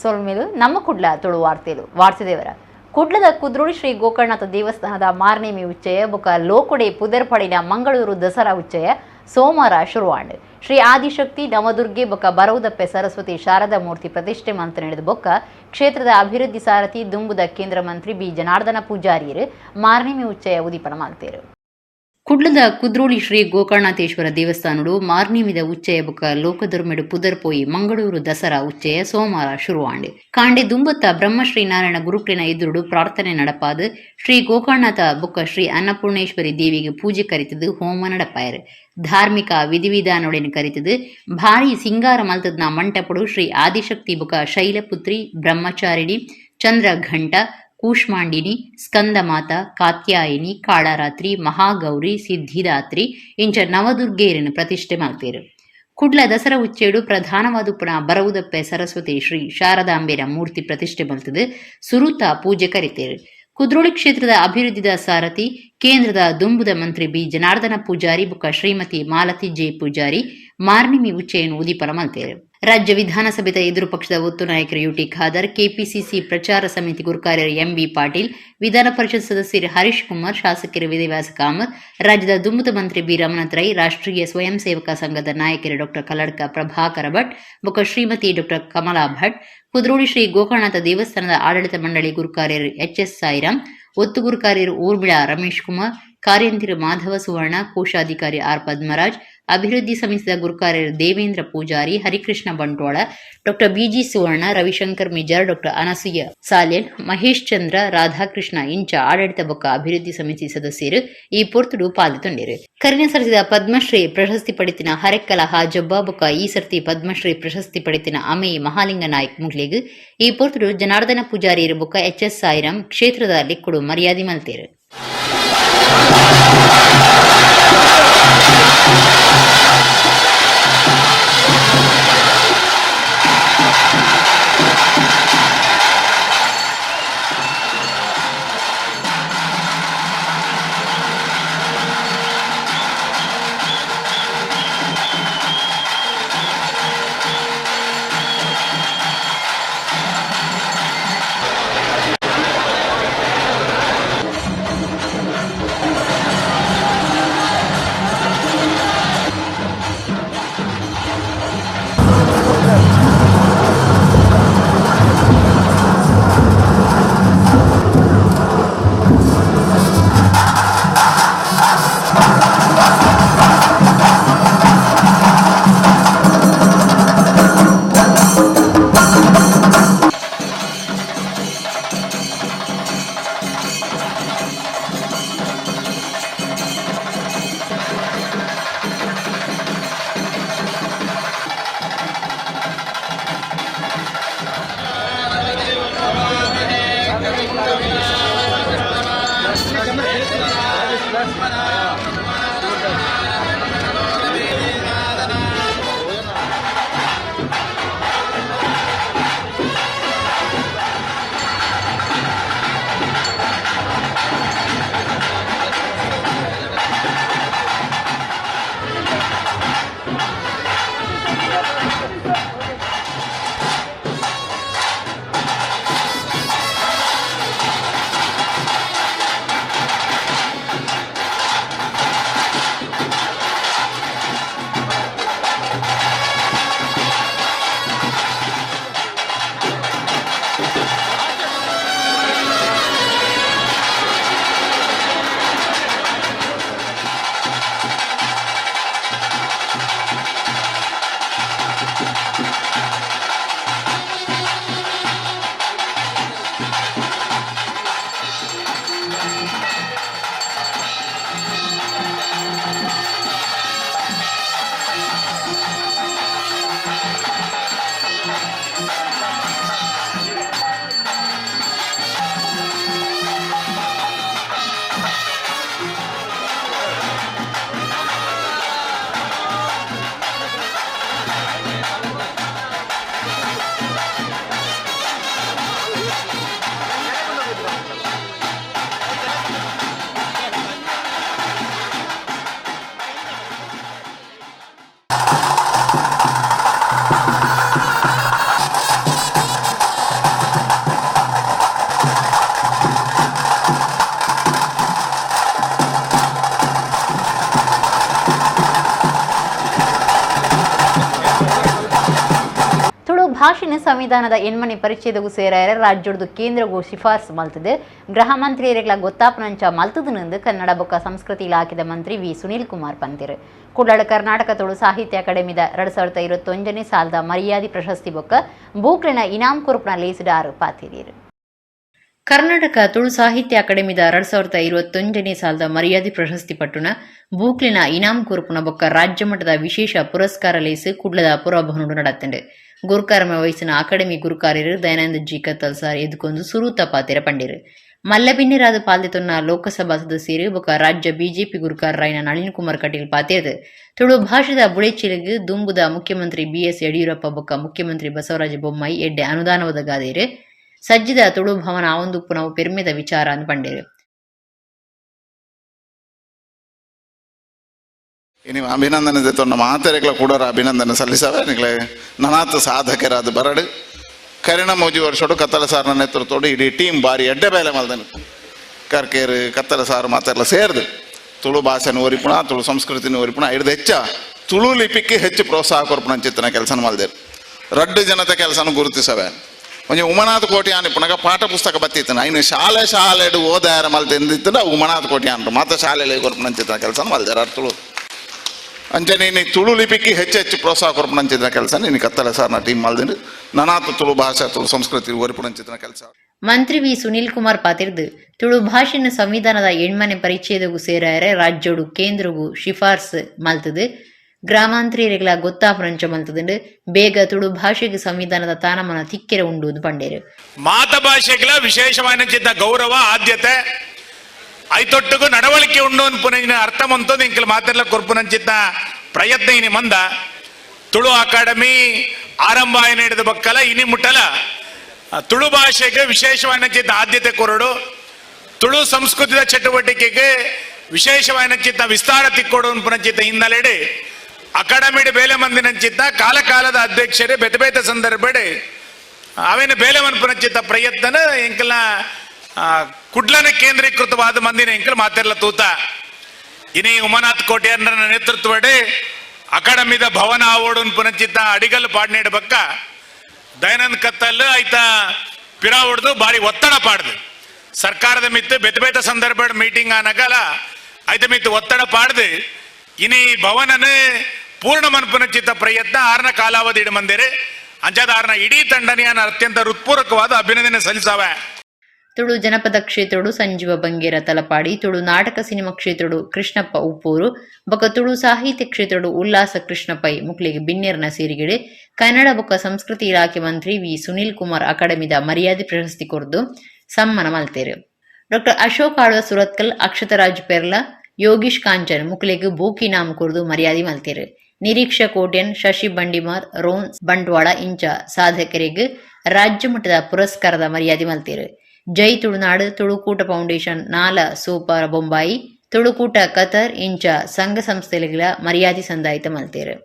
ಸೋಲ್ಮೇಲು ನಮ್ಮ ಕುಡ್ಲ ತುಳು ವಾರ್ತೆಲು ವಾರ್ತೆದೇವರ ಕುಡ್ಲದ ಕುದ್ರೋಳಿ ಶ್ರೀ ಗೋಕರ್ಣನಾಥ ದೇವಸ್ಥಾನದ ಮಾರ್ನೇಮಿ ಉಚ್ಚಯ ಬೊಕ ಲೋಕುಡೆ ಪುದರ್ಪಡಿನ ಮಂಗಳೂರು ದಸರಾ ಉಚ್ಚಯ ಸೋಮವಾರ ಶುರುವಾಂಡ್ ಶ್ರೀ ಆದಿಶಕ್ತಿ ನವದುರ್ಗೆ ಬೊಕ ಬರವುದಪ್ಪೆ ಸರಸ್ವತಿ ಶಾರದಾ ಮೂರ್ತಿ ಪ್ರತಿಷ್ಠೆ ಮಂತ್ರ ನಡೆದ ಬೊಕ್ಕ ಕ್ಷೇತ್ರದ ಅಭಿವೃದ್ಧಿ ಸಾರಥಿ ದುಂಬುದ ಕೇಂದ್ರ ಮಂತ್ರಿ ಬಿ ಜನಾರ್ದನ ಪೂಜಾರಿಯರು ಮಾರ್ನೇಮಿ ಉಚ್ಚಯ ಉದಿಪನ ಮಾಡ್ತೇರು. ಕುಡ್ಲದ ಕುದ್ರೋಳಿ ಶ್ರೀ ಗೋಕರ್ಣನಾಥೇಶ್ವರ ದೇವಸ್ಥಾನಡು ಮಾರ್ನೇಮಿದ ಉಚ್ಚಯ ಬೊಕ ಲೋಕದುರ್ಮೆಡು ಪುದರ್ಪೋಯಿ ಮಂಗಳೂರು ದಸರಾ ಉಚ್ಚಯ ಸೋಮವಾರ ಶುರುವಾಂಡ್ ಕಾಂಡೆ ದುಂಬತ್ತ ಬ್ರಹ್ಮಶ್ರೀ ನಾರಾಯಣ ಗುರುಕ್ಲಿನ ಎದುರುಡು ಪ್ರಾರ್ಥನೆ ನಡಪಾದು ಶ್ರೀ ಗೋಕರ್ಣನಾಥ ಬೊಕ್ಕ ಶ್ರೀ ಅನ್ನಪೂರ್ಣೇಶ್ವರಿ ದೇವಿಗೆ ಪೂಜೆ ಕರಿತದು ಹೋಮ ನಡಪಾಯರು ಧಾರ್ಮಿಕ ವಿಧಿವಿಧಾನೊಡನೆ ಕರಿತದು ಭಾರಿ ಸಿಂಗಾರ ಮಲ್ತದ್ನ ಮಂಟಪಡು ಶ್ರೀ ಆದಿಶಕ್ತಿ ಬೊಕ ಶೈಲಪುತ್ರಿ ಬ್ರಹ್ಮಚಾರಿಣಿ ಚಂದ್ರಘಂಟ ಕೂಷ್ಮಾಂಡಿನಿ ಸ್ಕಂದಮಾತ ಕಾತ್ಯಾಯಿನಿ ಕಾಳರಾತ್ರಿ ಮಹಾಗೌರಿ ಸಿದ್ಧಿದಾತ್ರಿ ಇಂಚ ನವದುರ್ಗೆಯರನ್ನು ಪ್ರತಿಷ್ಠೆ ಮಾಡ್ತೇರು. ಕುಡ್ಲ ದಸರಾ ಉಚ್ಚೇಡು ಪ್ರಧಾನವಾದ ಪುನಃ ಬರವುದಪ್ಪೆ ಸರಸ್ವತಿ ಶ್ರೀ ಶಾರದಾಂಬೆರ ಮೂರ್ತಿ ಪ್ರತಿಷ್ಠೆ ಮಲ್ತದು ಸುರುತ ಪೂಜೆ ಕರಿತೇರು. ಕುದ್ರೋಳಿ ಕ್ಷೇತ್ರದ ಅಭಿವೃದ್ಧಿದ ಸಾರಥಿ ಕೇಂದ್ರದ ದುಂಬುದ ಮಂತ್ರಿ ಬಿ ಜನಾರ್ದನ ಪೂಜಾರಿ ಬುಕ್ಕ ಶ್ರೀಮತಿ ಮಾಲತಿ ಜೆ ಪೂಜಾರಿ ಮಾರ್ನಿಮಿ ಉಚ್ಚೆಯನ್ನು ಉದಿಪನ ಮಲ್ತೇರು. ರಾಜ್ಯ ವಿಧಾನಸಭೆದ ಎದುರು ಪಕ್ಷದ ಒತ್ತು ನಾಯಕರು ಯುಟಿ ಖಾದರ್, ಕೆಪಿಸಿಸಿ ಪ್ರಚಾರ ಸಮಿತಿ ಗುರುಕಾರ್ಯರು ಎಂಬಿ ಪಾಟೀಲ್, ವಿಧಾನ ಪರಿಷತ್ ಸದಸ್ಯರು ಹರೀಶ್ ಕುಮಾರ್, ಶಾಸಕರು ವೇದವ್ಯಾಸ ಕಾಮತ್, ರಾಜ್ಯದ ದುಂಬುದ ಮಂತ್ರಿ ಬಿ ರಮನಾಥ್ ರೈ, ರಾಷ್ಟ್ರೀಯ ಸ್ವಯಂ ಸೇವಕ ಸಂಘದ ನಾಯಕರು ಡಾಕ್ಟರ್ ಕಲ್ಲಡ್ಕ ಪ್ರಭಾಕರ ಭಟ್ ಬೊಕ್ಕ ಶ್ರೀಮತಿ ಡಾಕ್ಟರ್ ಕಮಲಾ ಭಟ್, ಕುದ್ರೋಳಿ ಶ್ರೀ ಗೋಕರ್ಣನಾಥ ದೇವಸ್ಥಾನದ ಆಡಳಿತ ಮಂಡಳಿ ಗುರುಕಾರ್ಯರು ಎಚ್ಎಸ್ ಸಾಯಿರಾಮ್, ಒತ್ತು ಗುರುಕಾರ್ಯರು ಊರ್ಮಿಳಾ ರಮೇಶ್ ಕುಮಾರ್, ಕಾರ್ಯಂತಿರು ಮಾಧವ ಸುವರ್ಣ, ಕೋಶಾಧಿಕಾರಿ ಆರ್ ಪದ್ಮರಾಜ್, ಅಭಿವೃದ್ಧಿ ಸಮಿತಿಯ ಗುರುಕಾರ್ಯರು ದೇವೇಂದ್ರ ಪೂಜಾರಿ, ಹರಿಕೃಷ್ಣ ಬಂಟ್ವಾಳ, ಡಾಕ್ಟರ್ ಬಿಜಿ ಸುವರ್ಣ, ರವಿಶಂಕರ್ ಮಿಜಾರ್, ಡಾಕ್ಟರ್ ಅನಸೂಯ ಸಾಲ್ಯನ್, ಮಹೇಶ್ ಚಂದ್ರ, ರಾಧಾಕೃಷ್ಣ ಇಂಚ ಆಡಳಿತ ಬೊಕ್ಕ ಅಭಿವೃದ್ಧಿ ಸಮಿತಿ ಸದಸ್ಯರು ಈ ಪೊರ್ತುಡು ಪಾಲ್ಗೊಂಡಿರು. ಕರಿನ ಸರಿಸಿದ ಪದ್ಮಶ್ರೀ ಪ್ರಶಸ್ತಿ ಪಡಿತಿನ ಹರೆಕ್ಕಲ ಹಾಜಬ್ಬ ಬೊಕ್ಕ ಈ ಸರ್ತಿ ಪದ್ಮಶ್ರೀ ಪ್ರಶಸ್ತಿ ಪಡಿತಿನ ಅಮೆ ಮಹಾಲಿಂಗ ನಾಯಕ್ ಮುಗ್ಲಿಗ್ ಈ ಪೊರ್ತುಡು ಜನಾರ್ದನ ಪೂಜಾರಿಯರು ಬೊಕ್ಕ ಎಚ್ಎಸ್ ಸಾಯಿರಾಮ್ ಕ್ಷೇತ್ರದ ಲಿಕ್ಕುಡು ಮರ್ಯಾದೆ ಮಲ್ತೇರು. ಭಾಷೆನ ಸಂವಿಧಾನದ ಎಣ್ಮನೆ ಪರಿಚ್ಛೇದಗೂ ಸೇರಾರೆ ರಾಜ್ಯದ ಕೇಂದ್ರಗೂ ಶಿಫಾರಸು ಮಲ್ತದೆ ಗೃಹ ಮಂತ್ರಿಯರಿಗಳ ಗೊತ್ತಾಪನಂಚ ಮಲ್ತದನೆಂದು ಕನ್ನಡ ಬೊಕ್ಕ ಸಂಸ್ಕೃತಿ ಇಲಾಖೆದ ಮಂತ್ರಿ ವಿ ಸುನೀಲ್ ಕುಮಾರ್ ಪಂತಿರು ಕುಡ್ಲಡ ಕರ್ನಾಟಕ ತುಳು ಸಾಹಿತ್ಯ ಅಕಾಡೆಮಿದ 2021ನೇ ಸಾಲದ ಮರ್ಯಾದೆ ಪ್ರಶಸ್ತಿ ಬೊಕ್ಕ ಬೂಕ್ಲಿನ ಇನಾಮ್ ಕುರುಪ್ನ ಲೇಸಿಡಾರು ಪಾತಿರಿಯರು ಕರ್ನಾಟಕ ತುಳು ಸಾಹಿತ್ಯ ಅಕಾಡೆಮಿದ 2021ನೇ ಸಾಲದ ಮರ್ಯಾದೆ ಪ್ರಶಸ್ತಿ ಪಟ್ಟುನ ಬೂಕ್ಲಿನ ಇನಾಮ್ ಕುರುಪುನ ಬೊಕ್ಕ ರಾಜ್ಯ ಮಟ್ಟದ ವಿಶೇಷ ಪುರಸ್ಕಾರ ಲೇಸು ಕುಡ್ಲದ ಪುರಭವನುಡು ನಡತ್ತಂಡೆ ಗುರುಕಾರಮ ವಯಸ್ಸಿನ ಅಕಾಡೆಮಿ ಗುರುಕಾರ್ಯರು ದಯಾನಂದ ಜಿ ಕತ್ತಲ್ ಸಾರ್ ಎದುಕೊಂದು ಸುರೂತ ಪಾತಿರ ಪಂಡಿರು ಮಲ್ಲಬಿನ್ನಿರಾದ ಪಾಲ್ದೆತೊನ್ನ ಲೋಕಸಭಾ ಸದಸ್ಯರು ಬೊಕ್ಕ ರಾಜ್ಯ ಬಿಜೆಪಿ ಗುರುಕಾರರಾಯಿನ ನಳಿನ್ ಕುಮಾರ್ ಕಟೀಲ್ ಪಾತಿರದು ತುಳು ಭಾಷೆದ ಬುಳೆಚಿಲಿಗೆ ದುಂಬುದ ಮುಖ್ಯಮಂತ್ರಿ ಬಿಎಸ್ ಯಡಿಯೂರಪ್ಪ ಬೊಕ್ಕ ಮುಖ್ಯಮಂತ್ರಿ ಬಸವರಾಜ ಬೊಮ್ಮಾಯಿ ಎಡ್ಡೆ ಅನುದಾನವದ ಗಾದೇರು ಸಜ್ಜಿದ ತುಳು ಭವನ ಆವೊಂದುಪ್ಪು ನಾವು ಪೆರ್ಮೆದ ವಿಚಾರ ಅನ್ನು ಪಂಡೇರು ಇನ್ನು ಅಭಿನಂದನೆ ತೊನ್ನ ಮಾತೆರೆಗಳ ಕೂಡ ಅಭಿನಂದನೆ ಸಲ್ಲಿಸವೆ ನಿಗಳೆ ನನಾತ್ ಸಾಧಕರಾದ ಬರಡು ಕರಿಣ ಮೋಜಿ ವರ್ಷೋಡು ಕತ್ತಲ ಸಾರ್ನ ನೇತೃತ್ವಡು ಇಡೀ ಟೀಮ್ ಬಾರಿ ಎಡ್ಡೆ ಬೇಲೆ ಮಲ್ದನು ಕರ್ಕೇರು ಕತ್ತಲ ಸಾರು ಮಾತೆಲ್ಲ ಸೇರಿದು ತುಳು ಭಾಷೆನ ಓರಿಪುಣ ತುಳು ಸಂಸ್ಕೃತಿನ ಓರಿಪುಣ ಹಿಡಿದು ಹೆಚ್ಚ ತುಳು ಲಿಪಿಕ್ಕೆ ಹೆಚ್ಚು ಪ್ರೋತ್ಸಾಹ ಕೊರ್ಪುಣ ಚಿತ್ತನ ಕೆಲಸನ ಮಲ್ದೇರು ರಡ್ಡು ಜನತೆ ಕೆಲಸನ ಗುರುತಿಸವೆ ಒಂಜಿ ಉಮನಾಥ ಕೋಟಿ ಅನಿಪುಣಗ ಪಾಠ ಪುಸ್ತಕ ಬತ್ತಿತ್ತನ ಇನ್ನು ಶಾಲೆಡು ಓದಾರ ಮಲ್ತಿಂದಿತ್ತನ ಉಮನಾಥ ಕೋಟಿ ಅನ್ರು ಮಾತ್ರ ಶಾಲೆಯಲ್ಲಿ ಕೊರ್ಪುಣ ಚಿತ್ತನ ಕೆಲಸನ ಮಲ್ದೇರು ಅರ್ ತುಳು ಅಂಚೆ ನೀನು ತುಳು ಲಿಪಿಕ್ಕೆ ಹೆಚ್ಚು ಪ್ರೋತ್ಸಾಹ ಕೊರ್ಪುಣಂಚಿದ ಕೆಲಸ ನೀನು ಕತ್ತಲ ಸಾರ್ನ ಟೀಮ್ ಮಲ್ದಿರು ನನಾತು ತುಳು ಭಾಷೆ ತುಳು ಸಂಸ್ಕೃತಿ ಓರಿಪುಣಂಚಿದ ಕೆಲಸ ಮಂತ್ರಿ ವಿ ಸುನೀಲ್ ಕುಮಾರ್ ಪಾತಿರ್ದು ತುಳು ಭಾಷೆನ ಸಂವಿಧಾನದ ಎಣ್ಮನೆ ಪರಿಚ್ಛೇದಗೂ ಸೇರಾರೆ ರಾಜ್ಯೋಡು ಕೇಂದ್ರಗೂ ಶಿಫಾರಸು ಮಲ್ತದು ಗ್ರಾಮಾಂತರಿಯರಿಗಳ ಗೊತ್ತಾಪನಂಚ ಮಲ್ತದುಂಡು ಬೇಗ ತುಳು ಭಾಷೆಗೆ ಸಂವಿಧಾನದ ತಾನಮನ ತಿಕ್ಕೆರ ಉಂಡು ಪಂಡೇರು ಮಾತೃಭಾಷೆಗಳ ವಿಶೇಷವಾದ ಗೌರವ ಆದ್ಯತೆ ಐತೊಟ್ಟಿಗೂ ನಡವಳಿಕೆ ಉಂಡು ಅನ್ಪುನ ಅರ್ಥವಂತದ್ದು ಇಂಕಲ್ ಮಾತೆಲ್ಲ ಕೊರ್ಪುನಂಚಿತ್ತ ಪ್ರಯತ್ನ ಇನಿ ಮಂದ ತುಳು ಅಕಾಡೆಮಿ ಆರಂಭ ಹಿಡಿದ ಬಕ್ಕಲ ಇನಿ ಮುಟ್ಟಲ ತುಳು ಭಾಷೆಗೆ ವಿಶೇಷವಾದ ಆದ್ಯತೆ ಕೊರಡು ತುಳು ಸಂಸ್ಕೃತಿಯ ಚಟುವಟಿಕೆಗೆ ವಿಶೇಷವಾದ ವಿಸ್ತಾರ ತಿಕ್ಕೊಡು ಅನ್ಪುನಂಚಿತ್ತ ಹಿನ್ನೆಲೆಡೆ ಅಕಾಡೆಮಿ ಬೇಲೆ ಮಂದಿನಂಚಿತ್ತ ಕಾಲದ ಅಧ್ಯಕ್ಷರೇ ಬೇತೆ ಸಂದರ್ಭಡೆ ಅವೇನು ಬೇಲೆ ಮನ್ಪುನಂಚಿತ್ತ ಪ್ರಯತ್ನ ಇಂಕಲ್ನ ಕುಡ್ಲನ ಕೇಂದ್ರೀಕೃತವಾದ ಮಂದಿನ ಎಂಕಲ್ ಮಾತೆಲ್ಲ ತೂತ ಇನಿ ಉಮನಾಥ್ ಕೋಟ್ಯಾರ್ನ ನೇತೃತ್ವಡೆ ಅಕಾಡೆಮಿದ ಭವನ ಆವೋಡು ಪುನಚಿತ್ತ ಅಡಿಗಲ್ ಪಾಡ್ನೇಡ್ ಬಕ್ಕ ದಯಾನಂದ್ ಕತ್ತಲ್ ಆಯ್ತ ಪಿರಾ ಹೊಡೆದು ಬಾರಿ ಒತ್ತಡ ಪಾಡ್ದು ಸರ್ಕಾರದ ಮಿತ್ತು ಬೇತೆ ಸಂದರ್ಭ ಮೀಟಿಂಗ್ ಆನಗಲ ಆಯ್ತ ಮಿತ್ತು ಒತ್ತಡ ಪಾಡ್ದು ಇನಿ ಭವನನ ಪೂರ್ಣ ಮನ್ಪುನಚಿತ್ತ ಪ್ರಯತ್ನ ಆರ್ನ ಕಾಲಾವಧಿ ಇಡ ಮಂದಿರೆ ಅಂಚಾದ ಆರ್ನ ಇಡೀ ತಂಡನಿಯನ್ನ ಅತ್ಯಂತ ಹೃತ್ಪೂರ್ವಕವಾದ ಅಭಿನಂದನೆ ಸಲ್ಲಿಸಾವೆ ತುಳು ಜನಪದ ಕ್ಷೇತ್ರಡು ಸಂಜೀವ ಬಂಗೇರ ತಲಪಾಡಿ ತುಳು ನಾಟಕ ಸಿನಿಮಾ ಕ್ಷೇತ್ರಡು ಕೃಷ್ಣಪ್ಪ ಉಪ್ಪೂರು ಬೊಕ್ಕ ತುಳು ಸಾಹಿತ್ಯ ಕ್ಷೇತ್ರಡು ಉಲ್ಲಾಸ ಕೃಷ್ಣಪೈ ಮುಕ್ಲಿಗೆ ಬಿನ್ನೇರ್ನ ಸೇರಿಗಿಡೆ ಕನ್ನಡ ಬೊಕ್ಕ ಸಂಸ್ಕೃತಿ ಇಲಾಖೆ ಮಂತ್ರಿ ವಿ ಸುನೀಲ್ ಕುಮಾರ್ ಅಕಾಡೆಮಿದ ಮರ್ಯಾದೆ ಪ್ರಶಸ್ತಿ ಕೊರ್ದು ಸಮ್ಮಾನ ಮಲ್ತೇರು ಡಾಕ್ಟರ್ ಅಶೋಕ್ ಆಳ್ವ ಸುರತ್ಕಲ್ ಅಕ್ಷತರಾಜ್ ಪೆರ್ಲ ಯೋಗೀಶ್ ಕಾಂಚನ್ ಮುಕ್ಲಿಗೆ ಬೋಕಿ ನಾಮ್ ಕೊರ್ದು ಮರ್ಯಾದೆ ಮಲ್ತೇರು ನಿರೀಕ್ಷಾ ಕೋಟ್ಯನ್ ಶಶಿ ಬಂಡಿಮಾರ್ ರೋನ್ ಬಂಟ್ವಾಳ ಇಂಚ ಸಾಧಕರಿಗೆ ರಾಜ್ಯ ಮಟ್ಟದ ಪುರಸ್ಕಾರದ ಮರ್ಯಾದೆ ಮಲ್ತೇರು ಜೈ ತುಳುನಾಡು ತುಳುಕೂಟ ಫೌಂಡೇಶನ್ ನಾಲ ಸೂಪರ್ ಬೊಂಬಾಯಿ ತುಳುಕೂಟ ಕತರ್ ಇಂಚ ಸಂಘ ಸಂಸ್ಥೆಗಳ ಮರ್ಯಾದೆ ಸಂದಾಯಿತ ಮಲ್ತೇರು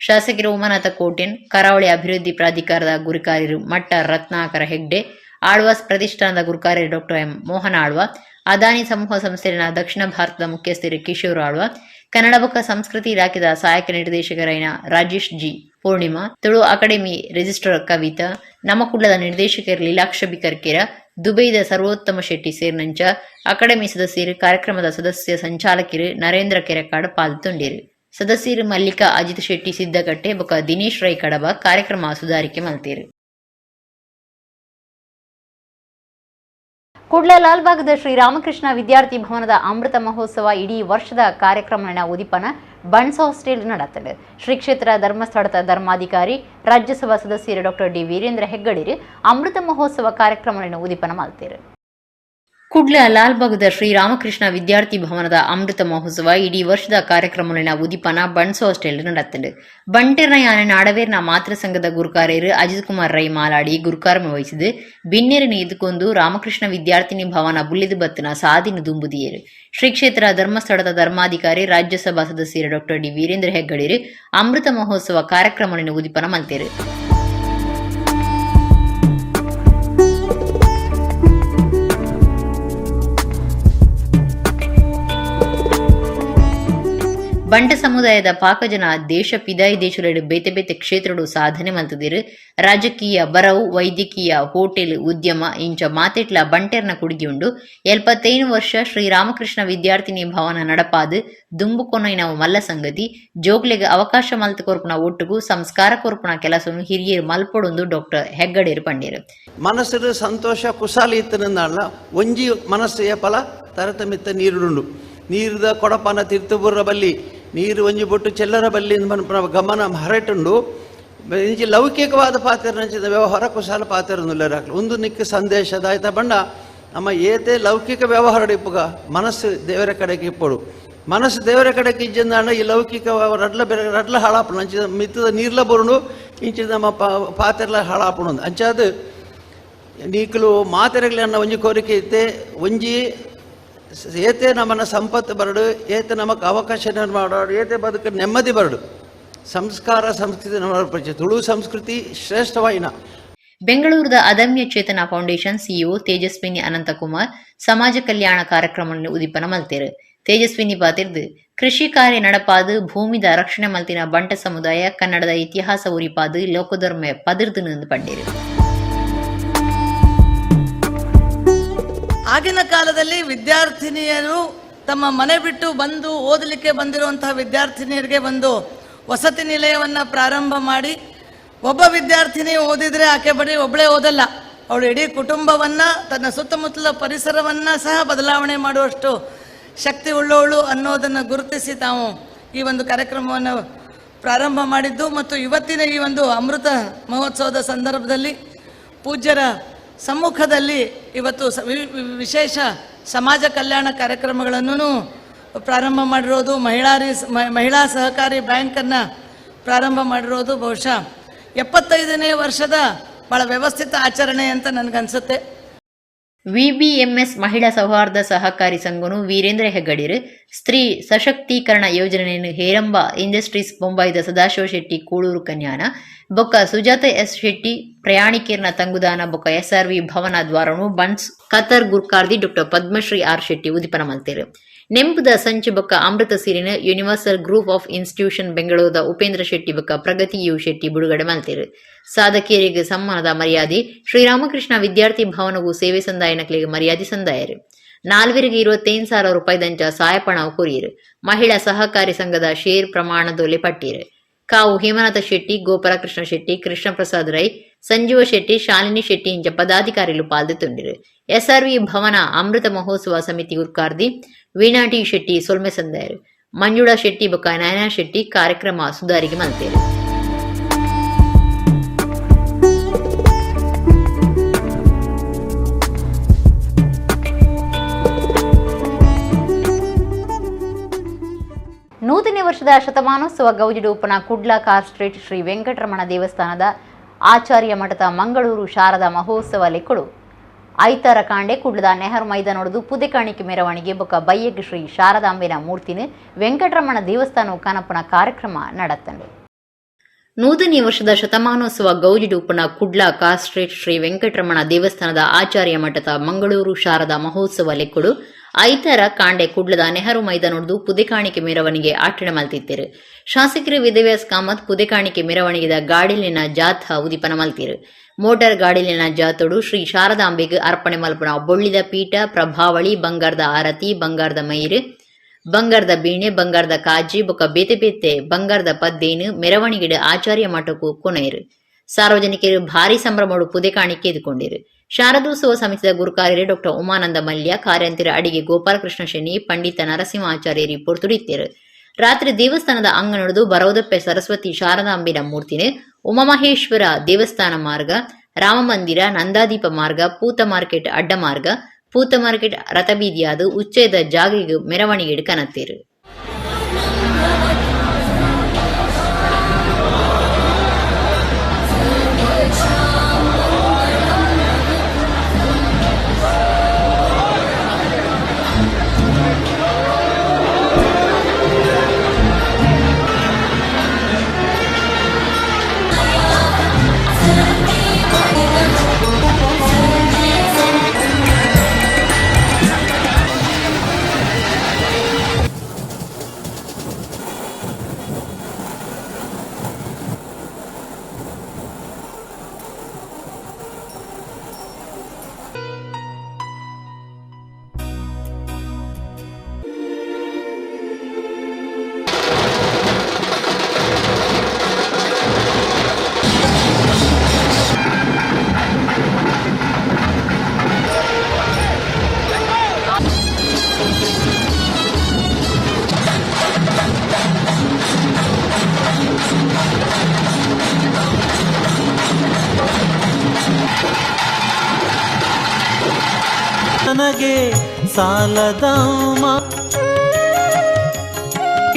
ಶಾಸಕರು ಉಮನಾಥ ಕೋಟ್ಯನ್ ಕರಾವಳಿ ಅಭಿವೃದ್ಧಿ ಪ್ರಾಧಿಕಾರದ ಗುರುಕಾರ್ಯರು ಮಟ್ಟ ರತ್ನಾಕರ ಹೆಗ್ಡೆ ಆಳ್ವಾಸ್ ಪ್ರತಿಷ್ಠಾನದ ಗುರುಕಾರ್ಯ ಡಾಕ್ಟರ್ ಎಂ ಮೋಹನ್ ಆಳ್ವ ಅದಾನಿ ಸಮೂಹ ಸಂಸ್ಥೆಯ ದಕ್ಷಿಣ ಭಾರತದ ಮುಖ್ಯಸ್ಥರು ಕಿಶೋರ್ ಆಳ್ವ ಕನ್ನಡ ಬೊಕ್ಕ ಸಂಸ್ಕೃತಿ ಇಲಾಖೆದ ಸಹಾಯಕ ನಿರ್ದೇಶಕರಾಯಿನ Rajesh G Poornima Tulu academy registrar Kavitha ನಮ್ಮ ಕುಡ್ಲದ ನಿರ್ದೇಶಕರು ಲೀಲಾಕ್ಷ ಬಿಕರ್ಕೆರ ದುಬೈದ ಸರ್ವೋತ್ತಮ ಶೆಟ್ಟಿ ಸೇರ್ನಂಚ ಅಕಾಡೆಮಿ ಸದಸ್ಯರು ಕಾರ್ಯಕ್ರಮದ ಸದಸ್ಯ ಸಂಚಾಲಕರು ನರೇಂದ್ರ ಕೆರೆಕಾಡ್ ಪಾಲ್ಗೊಂಡಿರು ಸದಸ್ಯರು ಮಲ್ಲಿಕಾ ಅಜಿತ್ ಶೆಟ್ಟಿ ಸಿದ್ದಗಟ್ಟೆ ಬೊಕ್ಕ ದಿನೇಶ್ ರೈ ಕಡಬ ಕಾರ್ಯಕ್ರಮ ಸುಧಾರಿಕೆ ಮಲ್ತೇರು ಕುಡ್ಲ ಲಾಲ್ಬಾಗ್ದ ಶ್ರೀರಾಮಕೃಷ್ಣ ವಿದ್ಯಾರ್ಥಿ ಭವನದ ಅಮೃತ ಮಹೋತ್ಸವ ಇಡೀ ವರ್ಷದ ಕಾರ್ಯಕ್ರಮನ ಉದಿಪನ ಬನ್ಸ್ ಹಾಸ್ಟೆಲ್ ನಡೆತ್ತದೆ ಶ್ರೀ ಕ್ಷೇತ್ರ ಧರ್ಮಸ್ಥಳದ ಧರ್ಮಾಧಿಕಾರಿ ರಾಜ್ಯಸಭಾ ಸದಸ್ಯರು ಡಾಕ್ಟರ್ ಡಿ ವೀರೇಂದ್ರ ಹೆಗ್ಗಡಿರು ಅಮೃತ ಮಹೋತ್ಸವ ಕಾರ್ಯಕ್ರಮನ ಉದಿಪನ ಮಾಡ್ತಾರೆ ಕುಡ್ಲ ಲಾಲ್ಬಾಗ್ದ ಶ್ರೀರಾಮಕೃಷ್ಣ ವಿದ್ಯಾರ್ಥಿ ಭವನದ ಅಮೃತ ಮಹೋತ್ಸವ ಇಡೀ ವರ್ಷದ ಕಾರ್ಯಕ್ರಮನ ಉದಿಪನ ಬನ್ಸ್ ಹಾಸ್ಟೆಲ್ ನಡೆತ್ತದೆ ಬಂಟೆರ್ನ ಯಾನೆ ನಾಡವೇರ್ನ ಮಾತೃ ಸಂಘದ ಗುರುಕಾರ್ಯರು ಅಜಿತ್ ಕುಮಾರ್ ರೈ ಮಾಲಾಡಿ ಗುರುಕಾರ್ಮ ವಹಿಸಿದ್ದು ಬಿನ್ನೆರಿನ ಇದ್ದುಕೊಂಡು ರಾಮಕೃಷ್ಣ ವಿದ್ಯಾರ್ಥಿನಿ ಭವನ ಬುಲ್ಲಿದು ಬತ್ತನ ಸಾದಿನ ದುಂಬುದಿಯರು ಶ್ರೀ ಕ್ಷೇತ್ರ ಧರ್ಮಸ್ಥಳದ ಧರ್ಮಾಧಿಕಾರಿ ರಾಜ್ಯಸಭಾ ಸದಸ್ಯರು ಡಾಕ್ಟರ್ ಡಿ ವೀರೇಂದ್ರ ಹೆಗ್ಗಡಿರು ಅಮೃತ ಮಹೋತ್ಸವ ಕಾರ್ಯಕ್ರಮನ ಉದಿಪನ ಮಲ್ತೇರು ಬಂಟ ಸಮುದಾಯದ ಪಾಕಜನ ದೇಶ ಪಿದಾಯಿ ದೇಶಲೆಡು ಬೇತೆ ಬೇತೆ ಕ್ಷೇತ್ರಡು ಸಾಧನೆ ಮಲ್ತದಿರು ರಾಜಕೀಯ ಬರವು ವೈದ್ಯಕೀಯ ಹೋಟೆಲ್ ಉದ್ಯಮ ಇಂಚ ಮಾತೆಟ್ಲ ಬಂಟೆರ್ನ ಕುಡುಗಿಯುಂಡು 75 ವರ್ಷ ಶ್ರೀರಾಮಕೃಷ್ಣ ವಿದ್ಯಾರ್ಥಿನಿ ಭವನ ನಡಪಾದು ದುಂಬುಕೊನೈನವ ಮಲ್ಲ ಸಂಗತಿ ಜೋಗ್ಲೆಗೆ ಅವಕಾಶ ಮಲ್ತು ಕೊರ್ಪುನ ಒಟ್ಟುಗು ಸಂಸ್ಕಾರ ಕೊರ್ಪುನ ಕೆಲಸವನ್ನು ಹಿರಿಯರು ಮಲ್ಪೊಡೊಂದು ಡಾಕ್ಟರ್ ಹೆಗ್ಗಡೇರು ಪಂಡೇರು ಮನಸ್ಸು ಸಂತೋಷ ಕುಶಾಲಿ ಇತ್ತನಲ್ಲ ಒಂಜಿ ಮನಸ್ಸು ಫಲ ತರತಮಿತ್ತ ನೀರುಂಡು ನೀರದ ಕೊಡಪನ ತೀರ್ಥಬುರ್ರ ಬಲ್ಲಿ ನೀರು ಒಂಜಿ ಬೊಟ್ಟು ಚೆಲ್ಲರ ಬಲ್ಲಿ ಗಮನ ಹರಟುಂಡು ಇಂಚಿ ಲೌಕಿಕವಾದ ಪಾತ್ರ ನಂಚಿದ ವ್ಯವಹಾರ ಕುಶಾಲ ಪಾತ್ರ ಒಂದು ನಿಕ್ಕ ಸಂದೇಶದಾಯ್ತ ಬಂಡ ನಮ್ಮ ಏತೆ ಲೌಕಿಕ ವ್ಯವಹಾರ ಇಪ್ಪುಗ ಮನಸ್ಸು ದೇವರ ಕಡೆಗೆ ಇಪ್ಪಡು ಮನಸ್ಸು ದೇವರ ಕಡೆಗೆ ಇಜ್ಜಂದಾಂಡ ಈ ಲೌಕಿಕ ರಡ್ಲ ಹಾಳಾಪುಣ ಅಂಚಿದ ಮಿತ್ತದ ನೀರ್ಲ ಬರುಂಡು ಇಂಚಿದ ನಮ್ಮ ಪಾತ್ರೆಲ ಹಾಳಾಪುಣ ಅಂಚಾದ ನೀಕಲು ಮಾತೆರೆಗಳನ್ನ ಒಂಜಿ ಕೋರಿಕೆ ಇತ್ತೆ ಒಂಜಿ ಏತೆ ನಮ್ಮನ್ನ ಸಂಪತ್ತು ಬರಡು ಏತೆ ನಮಕ್ ಅವಕಾಶ ಮಾಡೋಡು ಏತೆ ಬದುಕ ನೆಮ್ಮದಿ ಬರಡು ಸಂಸ್ಕಾರ ಸಂಸ್ಕೃತಿ ನಮ್ಮ ತುಳು ಸಂಸ್ಕೃತಿ ಶ್ರೇಷ್ಠವಾಯಿನ ಬೆಂಗಳೂರದ ಅದಮ್ಯ ಚೇತನ ಫೌಂಡೇಶನ್ ಸಿಇಒ ತೇಜಸ್ವಿನಿ ಅನಂತಕುಮಾರ್ ಸಮಾಜ ಕಲ್ಯಾಣ ಕಾರ್ಯಕ್ರಮವನ್ನು ಉದಿಪನ ಮಲ್ತೇರು ತೇಜಸ್ವಿನಿ ಪಾತಿರ್ದು ಕೃಷಿ ಕಾರ್ಯ ನಡಪಾದು ಭೂಮಿದ ರಕ್ಷಣೆ ಮಲ್ತಿನ ಬಂಟ ಸಮುದಾಯ ಕನ್ನಡದ ಇತಿಹಾಸ ಉರಿಪಾದು ಲೋಕಧರ್ಮ ಪದಿರ್ದು ನಿಂದು ಪಂಡೇರು ಆಗಿನ ಕಾಲದಲ್ಲಿ ವಿದ್ಯಾರ್ಥಿನಿಯರು ತಮ್ಮ ಮನೆ ಬಿಟ್ಟು ಬಂದು ಓದಲಿಕ್ಕೆ ಬಂದಿರುವಂತಹ ವಿದ್ಯಾರ್ಥಿನಿಯರಿಗೆ ಒಂದು ವಸತಿ ನಿಲಯವನ್ನು ಪ್ರಾರಂಭ ಮಾಡಿ ಒಬ್ಬ ವಿದ್ಯಾರ್ಥಿನಿ ಓದಿದರೆ ಆಕೆ ಬರೀ ಒಬ್ಬಳೇ ಓದಲ್ಲ, ಅವಳು ಇಡೀ ಕುಟುಂಬವನ್ನು ತನ್ನ ಸುತ್ತಮುತ್ತಲ ಪರಿಸರವನ್ನು ಸಹ ಬದಲಾವಣೆ ಮಾಡುವಷ್ಟು ಶಕ್ತಿ ಉಳ್ಳವಳು ಅನ್ನೋದನ್ನು ಗುರುತಿಸಿ ತಾವು ಈ ಒಂದು ಕಾರ್ಯಕ್ರಮವನ್ನು ಪ್ರಾರಂಭ ಮಾಡಿದ್ದು ಮತ್ತು ಇವತ್ತಿನ ಈ ಒಂದು ಅಮೃತ ಮಹೋತ್ಸವದ ಸಂದರ್ಭದಲ್ಲಿ ಪೂಜ್ಯರ ಸಮ್ಮುಖದಲ್ಲಿ ಇವತ್ತು ವಿಶೇಷ ಸಮಾಜ ಕಲ್ಯಾಣ ಕಾರ್ಯಕ್ರಮಗಳನ್ನು ಪ್ರಾರಂಭ ಮಾಡಿರೋದು, ಮಹಿಳಾ ಸಹಕಾರಿ ಬ್ಯಾಂಕನ್ನು ಪ್ರಾರಂಭ ಮಾಡಿರೋದು ಬಹುಶಃ 75ನೇ ವರ್ಷದ ಭಾಳ ವ್ಯವಸ್ಥಿತ ಆಚರಣೆ ಅಂತ ನನಗನ್ಸುತ್ತೆ. ವಿಬಿಎಂಎಸ್ ಮಹಿಳಾ ಸೌಹಾರ್ದ ಸಹಕಾರಿ ಸಂಘನು ವೀರೇಂದ್ರ ಹೆಗ್ಗಡಿರು ಸ್ತ್ರೀ ಸಶಕ್ತೀಕರಣ ಯೋಜನೆಯನ್ನು ಹೇರಂಬ ಇಂಡಸ್ಟ್ರೀಸ್ ಬೊಂಬಾಯಿದ ಸದಾಶಿವ ಶೆಟ್ಟಿ ಕೂಳೂರು ಕನ್ಯಾನ ಬೊಕ್ಕ ಸುಜಾತ ಎಸ್ ಶೆಟ್ಟಿ ಪ್ರಯಾಣಿಕೇರ್ನ ತಂಗುದಾನ ಬೊಕ್ಕ ಎಸ್ಆರ್ವಿ ಭವನ ದ್ವಾರನು ಬನ್ಸ್ ಕತರ್ ಗುರ್ಕಾರ್ದಿ ಡಾಕ್ಟರ್ ಪದ್ಮಶ್ರೀ ಆರ್ ಶೆಟ್ಟಿ ಉದಿಪನ ಮಲ್ತೇರು ನೆಂಪುದ ಸಂಚು ಬೊಕ್ಕ ಅಮೃತ ಸಿರಿನ ಯೂನಿವರ್ಸಲ್ ಗ್ರೂಪ್ ಆಫ್ ಇನ್ಸ್ಟಿಟ್ಯೂಷನ್ ಬೆಂಗಳೂರದ ಉಪೇಂದ್ರ ಶೆಟ್ಟಿ ಬೊಕ್ಕ ಪ್ರಗತಿ ಯು ಶೆಟ್ಟಿ ಬಿಡುಗಡೆ ಮಲ್ತೇರು ಸಾಧಕಿಯರಿಗೆ ಸಮ್ಮಾನದ ಮರ್ಯಾದೆ ಶ್ರೀರಾಮಕೃಷ್ಣ ವಿದ್ಯಾರ್ಥಿ ಭವನಗೂ ಸೇವೆ ಸಂದಾಯನಕ್ಲಿಗೆ ಮರ್ಯಾದೆ ಸಂದಾಯರು 4,25,000 ರೂಪಾಯಿದಂಚ ಸಹಾಯಪಣ ಕೊರಿಯರು ಮಹಿಳಾ ಸಹಕಾರಿ ಸಂಘದ ಶೇರ್ ಪ್ರಮಾಣದೊಲೆ ಪಟ್ಟೀರು ಕಾವು ಹೇಮನಾಥ ಶೆಟ್ಟಿ ಗೋಪಾಲಕೃಷ್ಣ ಶೆಟ್ಟಿ ಕೃಷ್ಣ ಪ್ರಸಾದ್ ರೈ ಸಂಜೀವ ಶೆಟ್ಟಿ ಶಾಲಿನಿ ಶೆಟ್ಟಿ ಇಂಚ ಪದಾಧಿಕಾರಿಗಳು ಪಾಲ್ಗೊಂಡಿರು ಎಸ್ಆರ್ವಿ ಭವನ ಅಮೃತ ಮಹೋತ್ಸವ ಸಮಿತಿ ಉದ್ಘಾರ್ತಿ ವೀಣಾ ಟಿ ಶೆಟ್ಟಿ ಸೊಲ್ಮೆ ಸಂದಾಯರು ಮಂಜುಳಾ ಶೆಟ್ಟಿ ಬೊಕ್ಕ ನಯನಾ ಶೆಟ್ಟಿ ಕಾರ್ಯಕ್ರಮ ಸುಧಾರಿಗೆ ಮಲ್ತೇರು. ನೂತನ ವರ್ಷದ ಶತಮಾನೋತ್ಸವ ಗೌಜಿಡು ಉಪನ ಕುಡ್ಲಾ ಕಾರ್ ಸ್ಟ್ರೀಟ್ ಶ್ರೀ ವೆಂಕಟರಮಣ ದೇವಸ್ಥಾನದ ಆಚಾರ್ಯ ಮಠದ ಮಂಗಳೂರು ಶಾರದಾ ಮಹೋತ್ಸವ ಲೆಕ್ಕಡು ಐತಾರ ಕಾಂಡೆ ಕುಡ್ಲದ ನೆಹರು ಮೈದಾನೊಡದು ಪುದೆ ಕಾಣಿಕೆ ಮೆರವಣಿಗೆ ಬೊಕ್ಕ ಬಯ್ಯಗ್ ಶ್ರೀ ಶಾರದಾಂಬೆನ ಮೂರ್ತಿನ ವೆಂಕಟರಮಣ ದೇವಸ್ಥಾನ ಕನಪನ ಕಾರ್ಯಕ್ರಮ ನಡೆತಂಡು. ನೂತನ ವರ್ಷದ ಶತಮಾನೋತ್ಸವ ಗೌಜಿಡು ಉಪನ ಕುಡ್ಲಾ ಕಾರ್ ಸ್ಟ್ರೀಟ್ ಶ್ರೀ ವೆಂಕಟರಮಣ ದೇವಸ್ಥಾನದ ಆಚಾರ್ಯ ಮಠದ ಮಂಗಳೂರು ಶಾರದಾ ಮಹೋತ್ಸವ ಲೆಕ್ಕಡು ಐತರ ಕಾಂಡೆ ಕುಡ್ಲದ ನೆಹರು ಮೈದಾನೊಡ್ದು ಪುದೆ ಕಾಣಿಕೆ ಮೆರವಣಿಗೆ ಆಟಣೆ ಮಲ್ತಿತ್ತೇರು. ಶಾಸಕರು ವೇದವ್ಯಾಸ್ ಕಾಮತ್ ಪುದೆ ಕಾಣಿಕೆ ಮೆರವಣಿಗೆದ ಗಾಡಿಲಿನ ಜಾಥಾ ಉದಿಪನ ಮಲ್ತಿರು. ಮೋಟಾರ್ ಗಾಡಿಲಿನ ಜಾಥೋಡು ಶ್ರೀ ಶಾರದಾಂಬೆಗೆ ಅರ್ಪಣೆ ಮಲ್ಪನ ಬೊಳ್ಳಿದ ಪೀಠ ಪ್ರಭಾವಳಿ ಬಂಗಾರದ ಆರತಿ ಬಂಗಾರದ ಮೈರು ಬಂಗಾರದ ಬೀಣೆ ಬಂಗಾರದ ಕಾಜಿ ಬೊಕ್ಕ ಬೇತೆ ಬೇತೆ ಬಂಗಾರದ ಪದ್ದೇನು ಮೆರವಣಿಗೆಡು ಆಚಾರ್ಯ ಮಠಕ್ಕೂ ಕೊನೆಯರು ಸಾರ್ವಜನಿಕರು ಭಾರಿ ಸಂಭ್ರಮಡು ಪುದೆ ಕಾಣಿಕೆ ಎದುಕೊಂಡಿರು. ಶಾರದೋತ್ಸವ ಸಮಿತಿಯ ಗುರುಕಾರ್ಯರೇ ಡಾಕ್ಟರ್ ಉಮಾನಂದ ಮಲ್ಯ ಕಾರ್ಯಂತರ ಅಡಿಗೆ ಗೋಪಾಲಕೃಷ್ಣ ಶೆನಿ ಪಂಡಿತ ನರಸಿಂಹಾಚಾರ್ಯರಿ ಪೊರ್ತುಡಿತ್ತೇರು. ರಾತ್ರಿ ದೇವಸ್ಥಾನದ ಅಂಗನೊಡೆದು ಬರೋದಪ್ಪೆ ಸರಸ್ವತಿ ಶಾರದಾಂಬಿನ ಮೂರ್ತಿನ ಉಮಾಮಹೇಶ್ವರ ದೇವಸ್ಥಾನ ಮಾರ್ಗ ರಾಮಮಂದಿರ ನಂದಾದೀಪ ಮಾರ್ಗ ಪೂತ ಮಾರ್ಕೆಟ್ ಅಡ್ಡ ಮಾರ್ಗ ಪೂತ ಮಾರ್ಕೆಟ್ ರಥಬೀದಿಯಾದ ಉಚ್ಚೇದ ಜಾಗಿಗೆ ಮೆರವಣಿಗೆ ಕನತ್ತೇರು. ನನಗೆ ಸಾಲದಮ್ಮ